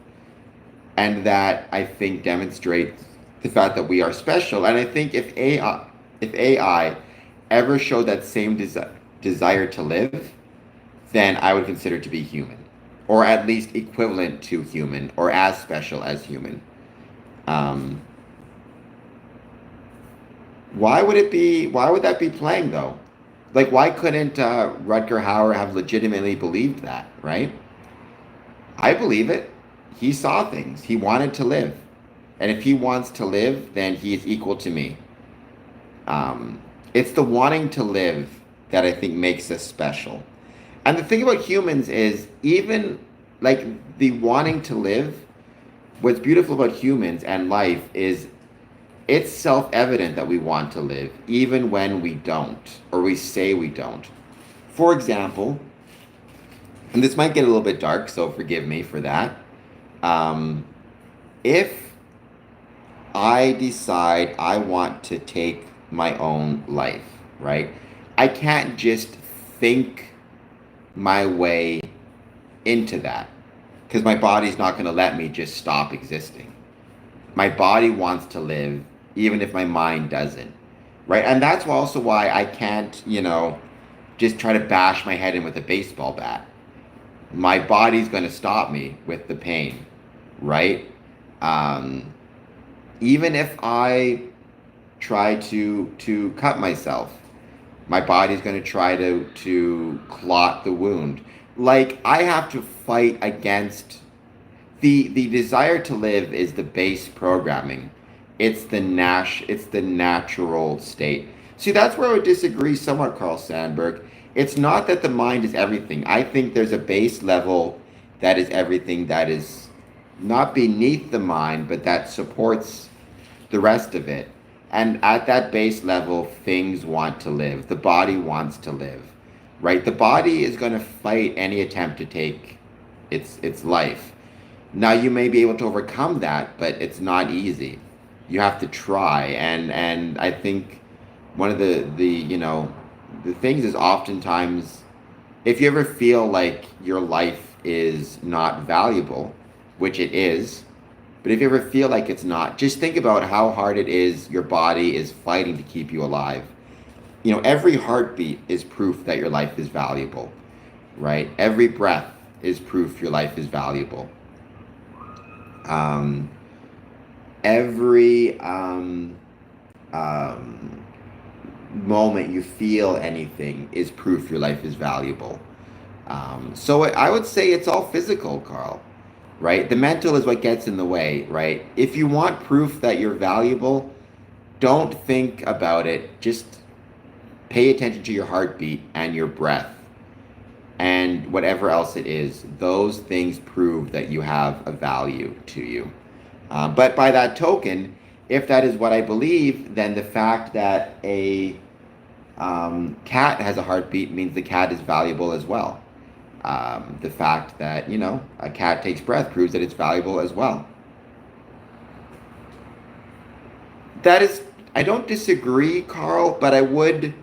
and that I think demonstrates the fact that we are special. And I think if AI ever showed that same desire to live, then I would consider it to be human, or at least equivalent to human, or as special as human. Um, why would it be? Why would that be playing though? Like, why couldn't Rutger Hauer have legitimately believed that? Right? I believe it. He saw things. He wanted to live, and if he wants to live, then he is equal to me. It's the wanting to live that I think makes us special. And the thing about humans is, even like the wanting to live, what's beautiful about humans and life is it's self-evident that we want to live, even when we don't, or we say we don't. For example, and this might get a little bit dark, so forgive me for that. If I decide I want to take my own life, right? I can't just think my way into that, because my body's not going to let me just stop existing. My body wants to live, even if my mind doesn't, right? And that's also why I can't, just try to bash my head in with a baseball bat. My body's going to stop me with the pain, right? Even if I try to cut myself, my body's going to try to clot the wound. Like, I have to fight against the desire to live is the base programming. It's the natural state. See, that's where I would disagree somewhat, Carl Sandburg. It's not that the mind is everything. I think there's a base level that is everything, that is not beneath the mind, but that supports the rest of it. And at that base level, things want to live. The body wants to live, right? The body is going to fight any attempt to take its life. Now you may be able to overcome that, but it's not easy. You have to try, and I think one of the things is oftentimes if you ever feel like your life is not valuable, which it is, but if you ever feel like it's not, just think about how hard it is your body is fighting to keep you alive. Every heartbeat is proof that your life is valuable, right? Every breath is proof your life is valuable. Um, every moment you feel anything is proof your life is valuable. So I would say it's all physical, Carl, right? The mental is what gets in the way, right? If you want proof that you're valuable, don't think about it. Just pay attention to your heartbeat and your breath and whatever else it is. Those things prove that you have a value to you. But by that token, if that is what I believe, then the fact that a cat has a heartbeat means the cat is valuable as well. The fact that, a cat takes breath proves that it's valuable as well. I don't disagree, Carl, but I would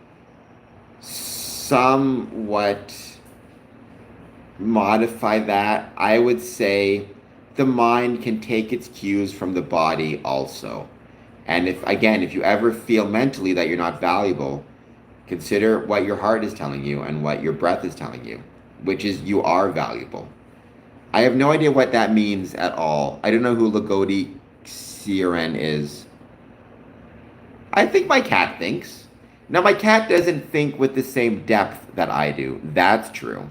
somewhat modify that. I would say the mind can take its cues from the body also. And if you ever feel mentally that you're not valuable, consider what your heart is telling you and what your breath is telling you, which is you are valuable. I have no idea what that means at all. I don't know who Lagodi CRN is. I think my cat thinks. Now, my cat doesn't think with the same depth that I do. That's true.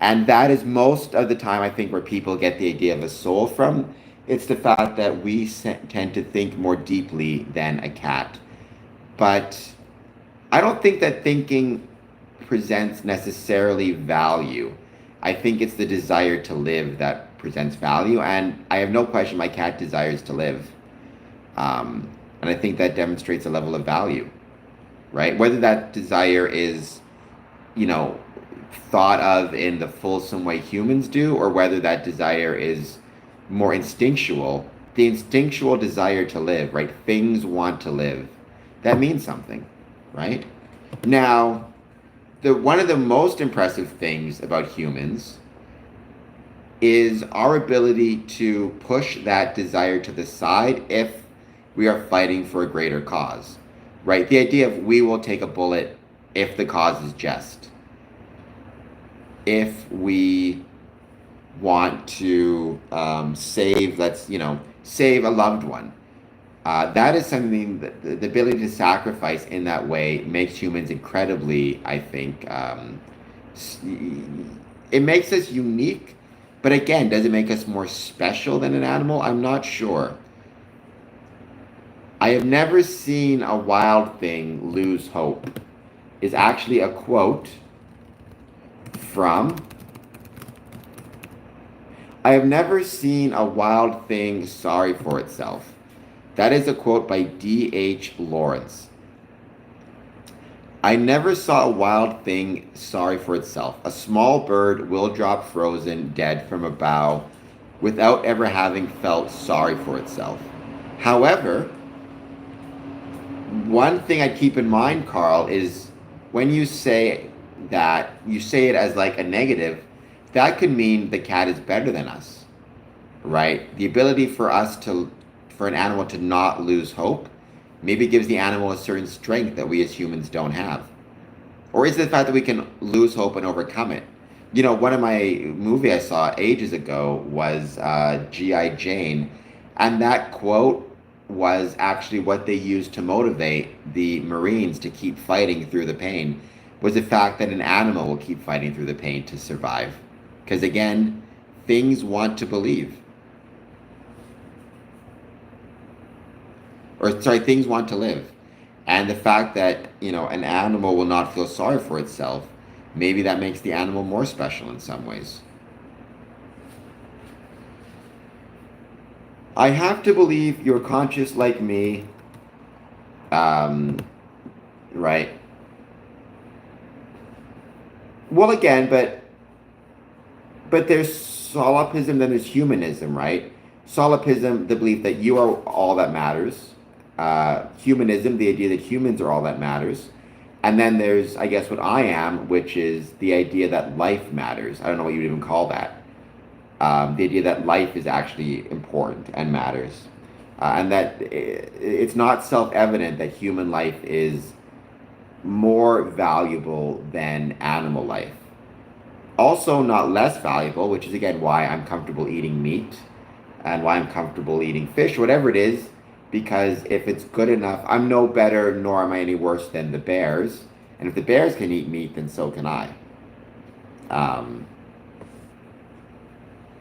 And that is most of the time, I think, where people get the idea of a soul from. It's the fact that we tend to think more deeply than a cat. But I don't think that thinking presents necessarily value. I think it's the desire to live that presents value. And I have no question my cat desires to live. And I think that demonstrates a level of value, right? Whether that desire is, thought of in the fulsome way humans do, or whether that desire is more instinctual, the instinctual desire to live, right? Things want to live. That means something, right? Now, one of the most impressive things about humans is our ability to push that desire to the side if we are fighting for a greater cause, right? The idea of we will take a bullet if the cause is just. If we want to save a loved one. That is something that the ability to sacrifice in that way makes humans incredibly, I think, it makes us unique. But again, does it make us more special than an animal? I'm not sure. I have never seen a wild thing lose hope is actually a quote from I have never seen a wild thing sorry for itself. That is a quote by D.H. Lawrence. I never saw a wild thing sorry for itself. A small bird will drop frozen dead from a bough without ever having felt sorry for itself. However, one thing I keep in mind, Carl, is when you say that, you say it as like a negative, that could mean the cat is better than us, right? The ability for an animal to not lose hope maybe gives the animal a certain strength that we as humans don't have. Or is it the fact that we can lose hope and overcome it? One of my movie I saw ages ago was G.I. Jane, and that quote was actually what they used to motivate the Marines to keep fighting through the pain, was the fact that an animal will keep fighting through the pain to survive. Because again, things want to believe. Things want to live. And the fact that, an animal will not feel sorry for itself, maybe that makes the animal more special in some ways. I have to believe you're conscious like me, um, right? Well, again, but there's solipsism, then there's humanism, right? Solipsism, the belief that you are all that matters. Humanism, the idea that humans are all that matters. And then there's, I guess, what I am, which is the idea that life matters. I don't know what you'd even call that. The idea that life is actually important and matters. And that it's not self evident that human life is more valuable than animal life. Also, not less valuable, which is again why I'm comfortable eating meat and why I'm comfortable eating fish, whatever it is, because if it's good enough, I'm no better nor am I any worse than the bears. And if the bears can eat meat, then so can I. Um,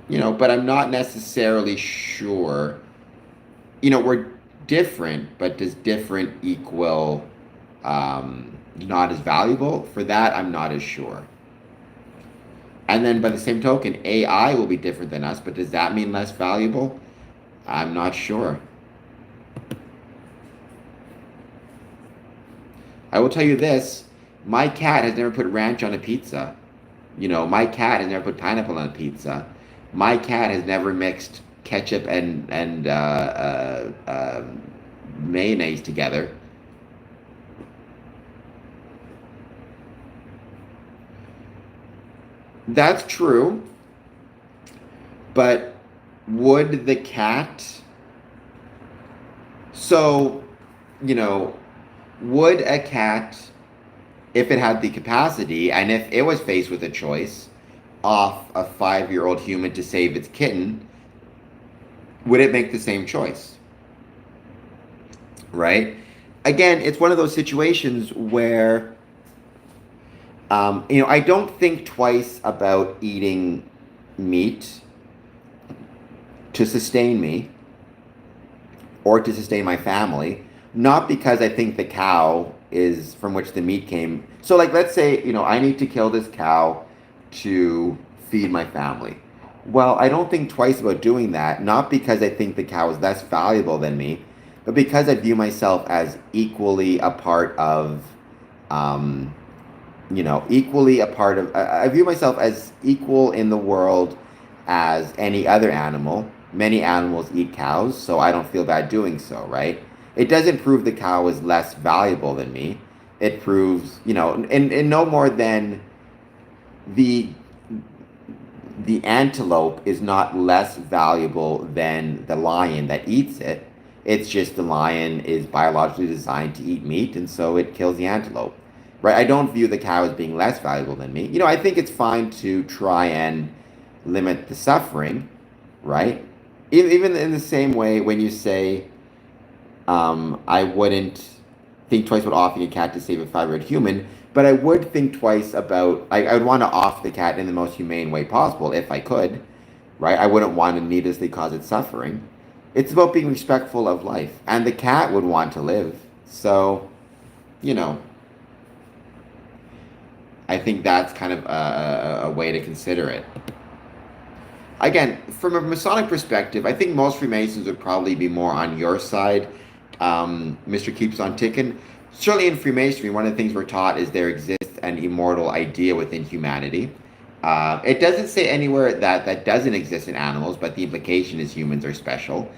but I'm not necessarily sure. We're different, but does different equal not as valuable? For that, I'm not as sure. And then by the same token, AI will be different than us, but does that mean less valuable? I'm not sure. I will tell you this, my cat has never put ranch on a pizza. My cat has never put pineapple on a pizza. My cat has never mixed ketchup and mayonnaise together. That's true, but would the cat, so, you know, would a cat, if it had the capacity and if it was faced with a choice off a 5-year-old human to save its kitten, would it make the same choice? Right? Again, it's one of those situations where, I don't think twice about eating meat to sustain me or to sustain my family, not because I think the cow is from which the meat came. So, like, let's say, I need to kill this cow to feed my family. Well, I don't think twice about doing that, not because I think the cow is less valuable than me, but because I view myself as equally a part of, equally a part of, I view myself as equal in the world as any other animal. Many animals eat cows, so I don't feel bad doing so, right? It doesn't prove the cow is less valuable than me. It proves, in no more than the antelope is not less valuable than the lion that eats it. It's just the lion is biologically designed to eat meat, and so it kills the antelope. Right? I don't view the cow as being less valuable than me. I think it's fine to try and limit the suffering, right? Even in the same way, when you say, I wouldn't think twice about offing a cat to save a 5-year-old human, but I would think twice about, I would want to off the cat in the most humane way possible if I could, right? I wouldn't want to needlessly cause it suffering. It's about being respectful of life, and the cat would want to live. So, I think that's kind of a way to consider it. Again, from a Masonic perspective, I think most Freemasons would probably be more on your side. Mr. Keeps on Ticking. Certainly in Freemasonry, one of the things we're taught is there exists an immortal idea within humanity. It doesn't say anywhere that doesn't exist in animals, but the implication is humans are special.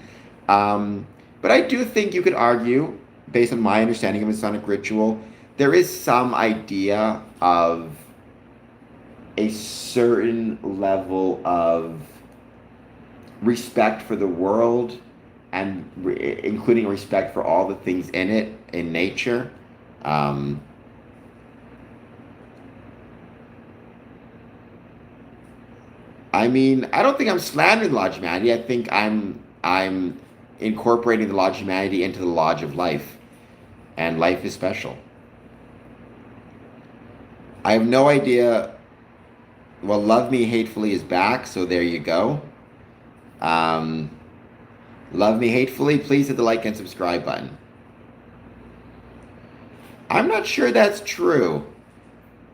But I do think you could argue, based on my understanding of Masonic ritual, there is some idea of a certain level of respect for the world and including respect for all the things in it, in nature. I mean, I don't think I'm slandering the Lodge of Humanity. I think I'm incorporating the Lodge of Humanity into the Lodge of Life, and life is special. I have no idea. Well, Love Me Hatefully is back, so there you go. Um, Love Me Hatefully, please hit the like and subscribe button. I'm not sure that's true,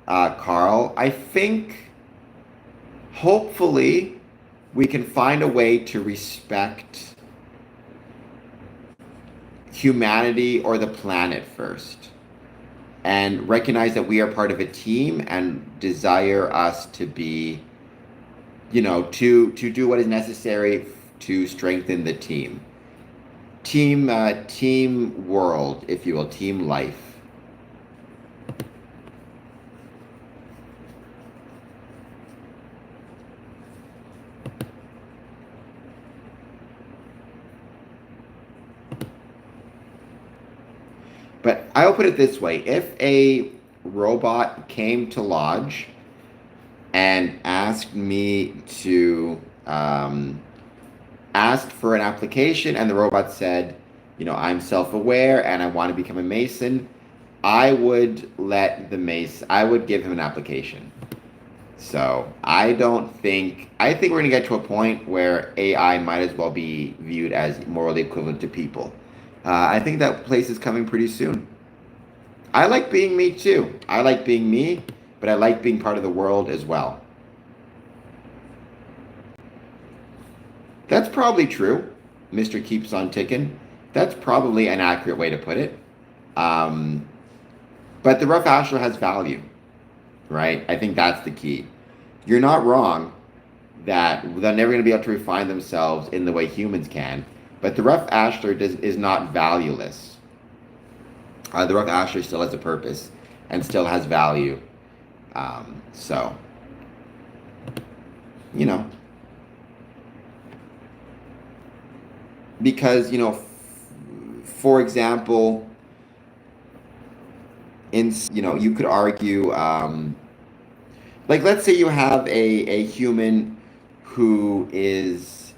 Carl. I think hopefully we can find a way to respect humanity or the planet first, and recognize that we are part of a team and desire us to be, to do what is necessary to strengthen the team world, if you will, team life. But I'll put it this way: if a robot came to Lodge and asked me to asked for an application, and the robot said, I'm self-aware and I want to become a Mason, I would I would give him an application. So I think we're going to get to a point where AI might as well be viewed as morally equivalent to people. I think that place is coming pretty soon. I like being me too. I like being me, but I like being part of the world as well. That's probably true. Mr. Keeps on Ticking. That's probably an accurate way to put it. But the rough ashlar has value, right? I think that's the key. You're not wrong that they're never going to be able to refine themselves in the way humans can, but the rough ashlar is not valueless. The rough ashlar still has a purpose and still has value. So, because, for example, you could argue, like, let's say you have a human who is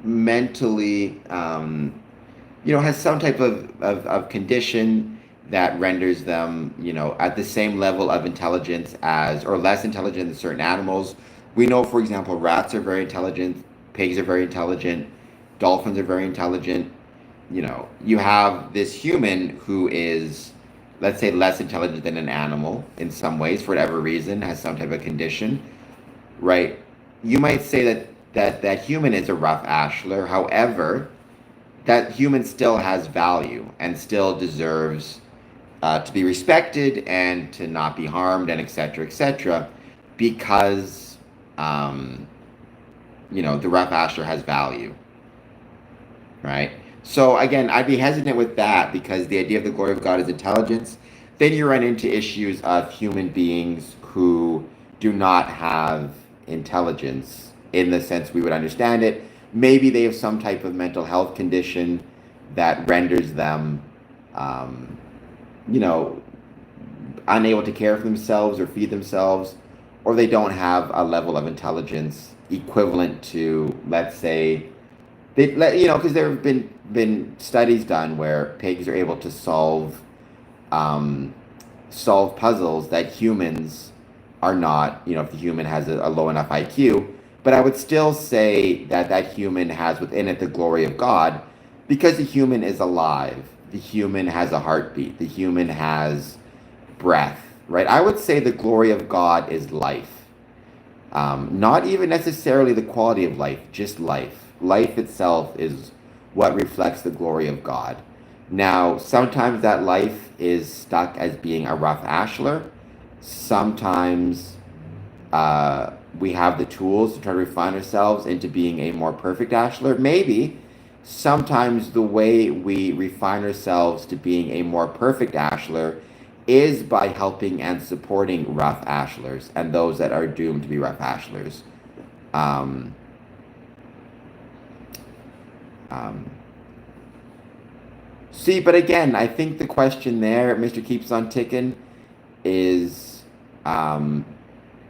mentally, has some type of condition that renders them, at the same level of intelligence as, or less intelligent than certain animals. We know, for example, rats are very intelligent, pigs are very intelligent, dolphins are very intelligent. You have this human who is, let's say, less intelligent than an animal in some ways, for whatever reason, has some type of condition, right? You might say that human is a rough ashlar. However, that human still has value and still deserves to be respected and to not be harmed, and etc., because the rough ashlar has value, right? So again, I'd be hesitant with that, because the idea of the glory of God is intelligence. Then you run into issues of human beings who do not have intelligence in the sense we would understand it. Maybe they have some type of mental health condition that renders them, unable to care for themselves or feed themselves, or they don't have a level of intelligence equivalent to, let's say, because there have been studies done where pigs are able to solve puzzles that humans are not. If the human has a low enough IQ, but I would still say that human has within it the glory of God, because the human is alive. The human has a heartbeat. The human has breath, right? I would say the glory of God is life. Not even necessarily the quality of life, just life. Life itself is what reflects the glory of God. Now, sometimes that life is stuck as being a rough ashlar. Sometimes we have the tools to try to refine ourselves into being a more perfect ashlar. Maybe sometimes the way we refine ourselves to being a more perfect ashlar is by helping and supporting rough ashlars and those that are doomed to be rough ashlars. See, but again, I think the question there, Mr. Keeps on Ticking, is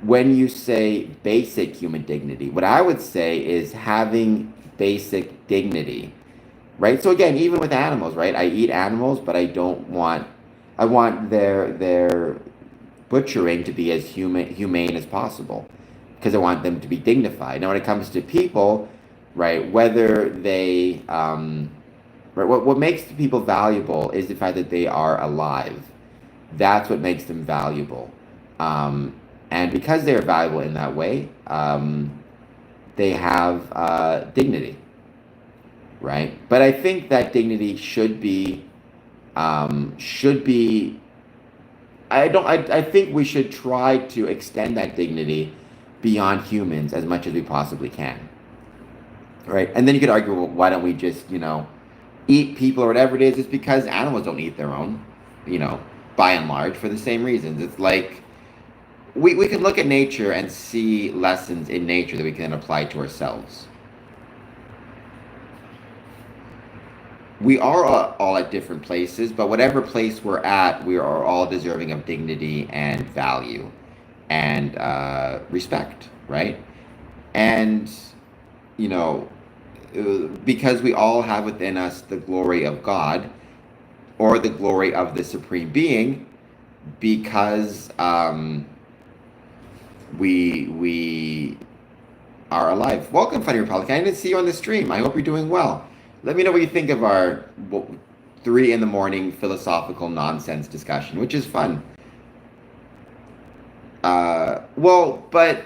when you say basic human dignity, what I would say is having basic dignity, right? So again, even with animals, right? I eat animals, but I want their butchering to be as humane as possible, because I want them to be dignified. Now, when it comes to people, right, whether they, right, what makes people valuable is the fact that they are alive. That's what makes them valuable. And because they're valuable in that way, they have dignity. right? But I think that dignity should be, I don't, I think we should try to extend that dignity beyond humans as much as we possibly can, right? And then you could argue, well, why don't we just, eat people or whatever it is? It's because animals don't eat their own, you know, by and large, for the same reasons. It's like we can look at nature and see lessons in nature that we can apply to ourselves. We are all at different places, but whatever place we're at, we are all deserving of dignity and value and respect, right? And, you know, because we all have within us the glory of God or the glory of the Supreme Being, because we are alive. Welcome, Funny Republican. I didn't see you on the stream. I hope you're doing well. Let me know what you think of our 3 in the morning philosophical nonsense discussion, which is fun. But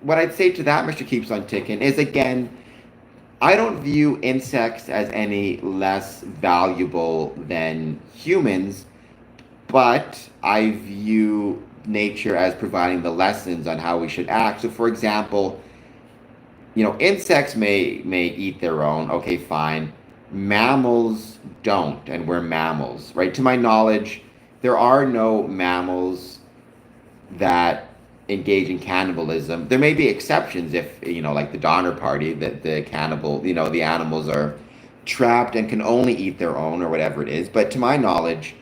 what I'd say to that, Mr. Keeps on Ticking, is again, I don't view insects as any less valuable than humans, but I view nature as providing the lessons on how we should act. So, for example, insects may eat their own. Okay, fine. Mammals don't, and we're mammals, right? To my knowledge, there are no mammals that engage in cannibalism. There may be exceptions if, like the Donner Party, that the cannibal, the animals are trapped and can only eat their own or whatever it is. But to my knowledge,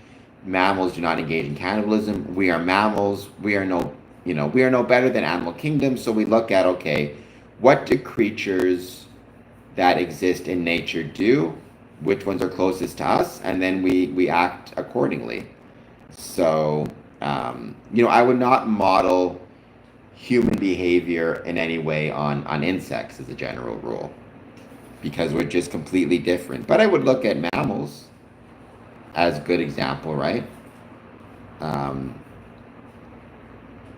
mammals do not engage in cannibalism. We are mammals. We are no better than animal kingdom. So we look at, okay, what do creatures that exist in nature do? Which ones are closest to us? And then we act accordingly. So, I would not model human behavior in any way on insects as a general rule, because we're just completely different. But I would look at mammals as a good example, right?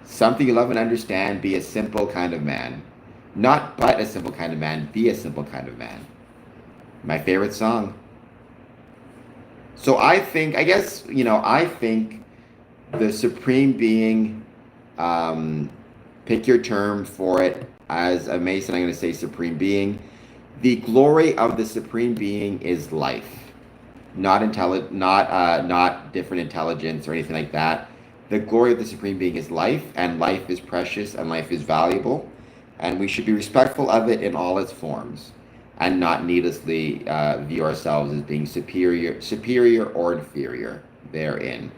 Something you love and understand, be a simple kind of man. Not but a simple kind of man, be a simple kind of man. My favorite song. So I think the Supreme Being, pick your term for it. As a Mason, I'm going to say Supreme Being. The glory of the Supreme Being is life, not not different intelligence or anything like that. The glory of the Supreme Being is life, and life is precious, and life is valuable, and we should be respectful of it in all its forms, and not needlessly view ourselves as being superior or inferior therein.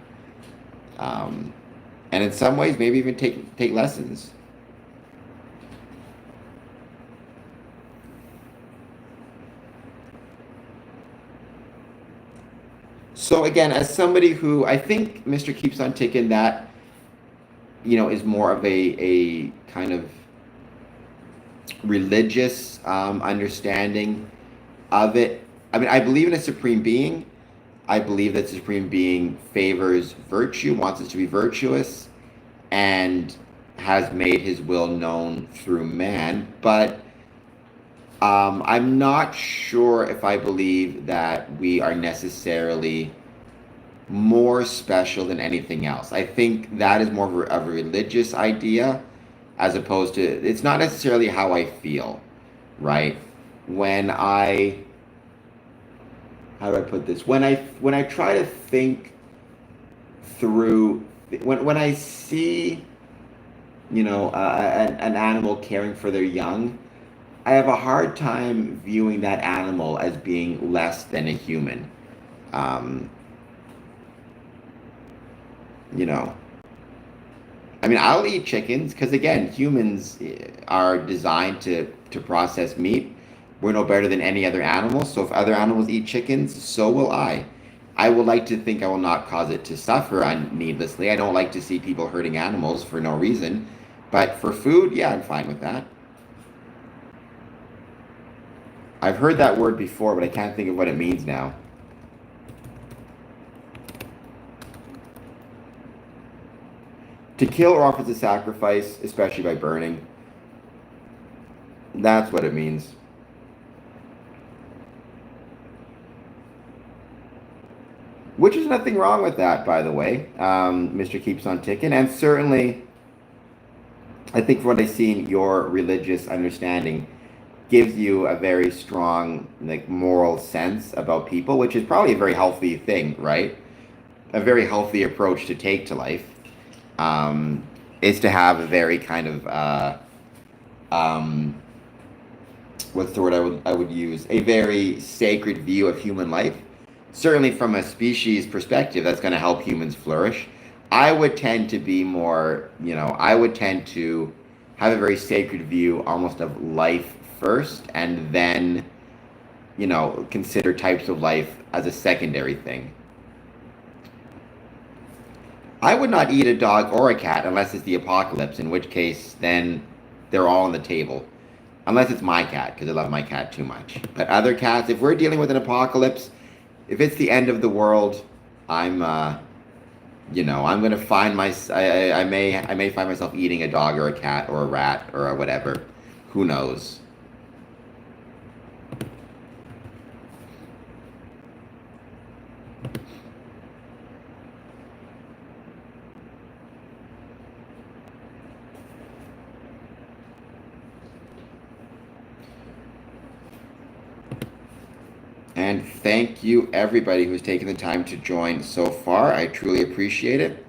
And in some ways, maybe even take lessons. So again, as somebody who I think Mr. Keeps on Ticking, that is more of a kind of religious understanding of it. I mean, I believe in a supreme being. I believe that the supreme being favors virtue, wants us to be virtuous, and has made his will known through man. But I'm not sure if I believe that we are necessarily more special than anything else. I think that is more of a religious idea, as opposed to, it's not necessarily how I feel, right? How do I put this? When I try to think through, when I see, an animal caring for their young, I have a hard time viewing that animal as being less than a human. Um, you know, I mean, I'll eat chickens because, again, humans are designed to process meat. We're no better than any other animal. So if other animals eat chickens, so will I. I would like to think I will not cause it to suffer needlessly. I don't like to see people hurting animals for no reason. But for food, yeah, I'm fine with that. I've heard that word before, but I can't think of what it means now. To kill or offer as a sacrifice, especially by burning. That's what it means. which is nothing wrong with that, by the way. Mr. Keeps on Ticking, and certainly, I think from what I see in your religious understanding, gives you a very strong like moral sense about people, which is probably a very healthy thing, right? A very healthy approach to take to life um, is to have a very kind of um, what's the word I would use? A very sacred view of human life. Certainly, from a species perspective, that's going to help humans flourish. I would tend to be more, I would tend to have a very sacred view almost of life first, and then, consider types of life as a secondary thing. I would not eat a dog or a cat unless it's the apocalypse, in which case, then they're all on the table. Unless it's my cat, because I love my cat too much. But other cats, if we're dealing with an apocalypse, if it's the end of the world, I'm, I'm gonna find I may find myself eating a dog or a cat or a rat or a whatever. Who knows? And thank you everybody who's taken the time to join so far. I truly appreciate it.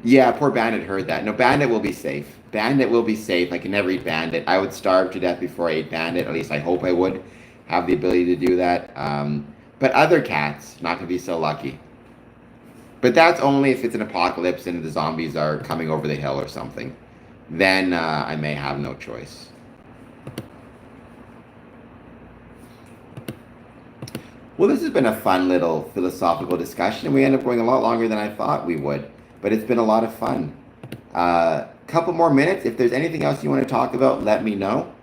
Yeah, poor Bandit heard that. No, Bandit will be safe. Bandit will be safe. I can never eat Bandit. I would starve to death before I ate Bandit. At least I hope I would have the ability to do that. But other cats, not going to be so lucky. But that's only if it's an apocalypse and the zombies are coming over the hill or something. Then I may have no choice. Well, this has been a fun little philosophical discussion, and we ended up going a lot longer than I thought we would. But it's been a lot of fun. Couple more minutes. If there's anything else you want to talk about, let me know.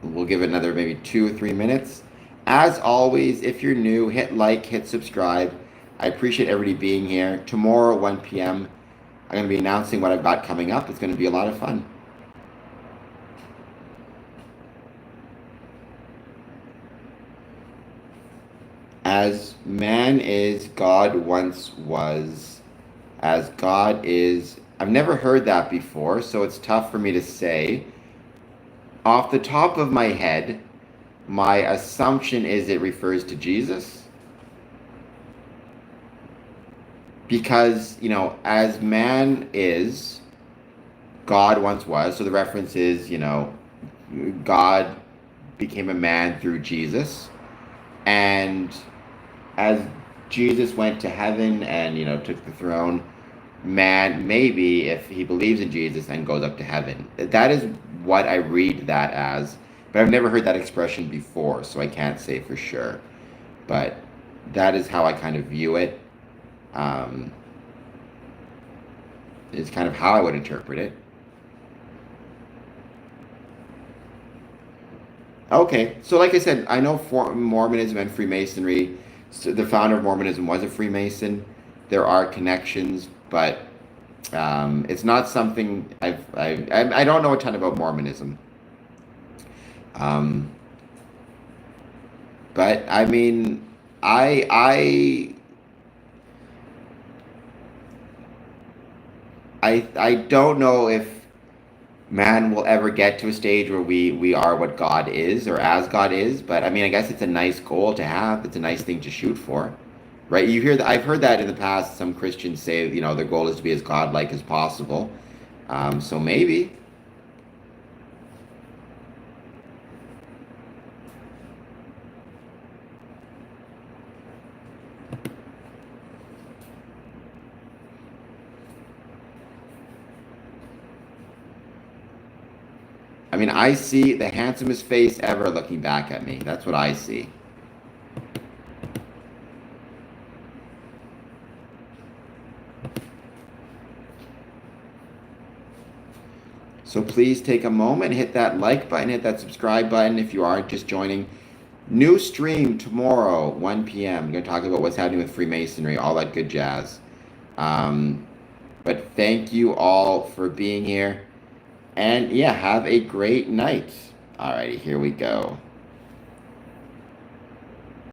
We'll give it another maybe 2 or 3 minutes. As always, if you're new, hit like, hit subscribe. I appreciate everybody being here. Tomorrow, 1 p.m., I'm going to be announcing what I've got coming up. It's going to be a lot of fun. As man is, God once was. As God is. I've never heard that before, so it's tough for me to say. Off the top of my head, my assumption is it refers to Jesus. Because, as man is, God once was. So the reference is, God became a man through Jesus. And as Jesus went to heaven and, took the throne, man, maybe if he believes in Jesus and goes up to heaven. That is what I read that as. But I've never heard that expression before, so I can't say for sure. But that is how I kind of view it. Is kind of how I would interpret it. Okay, so like I said, I know Mormonism and Freemasonry. So the founder of Mormonism was a Freemason. There are connections, but it's not something I don't know a ton about Mormonism. But I mean, I don't know if man will ever get to a stage where we are what God is or as God is, but I mean, I guess it's a nice goal to have. It's a nice thing to shoot for, right? You hear that I've heard that in the past. Some Christians say, their goal is to be as godlike as possible. So maybe. I mean, I see the handsomest face ever looking back at me. That's what I see. So please take a moment, hit that like button, hit that subscribe button if you are just joining. New stream tomorrow, 1 p.m. We're going to talk about what's happening with Freemasonry, all that good jazz. But thank you all for being here. And yeah, have a great night. Alrighty, here we go.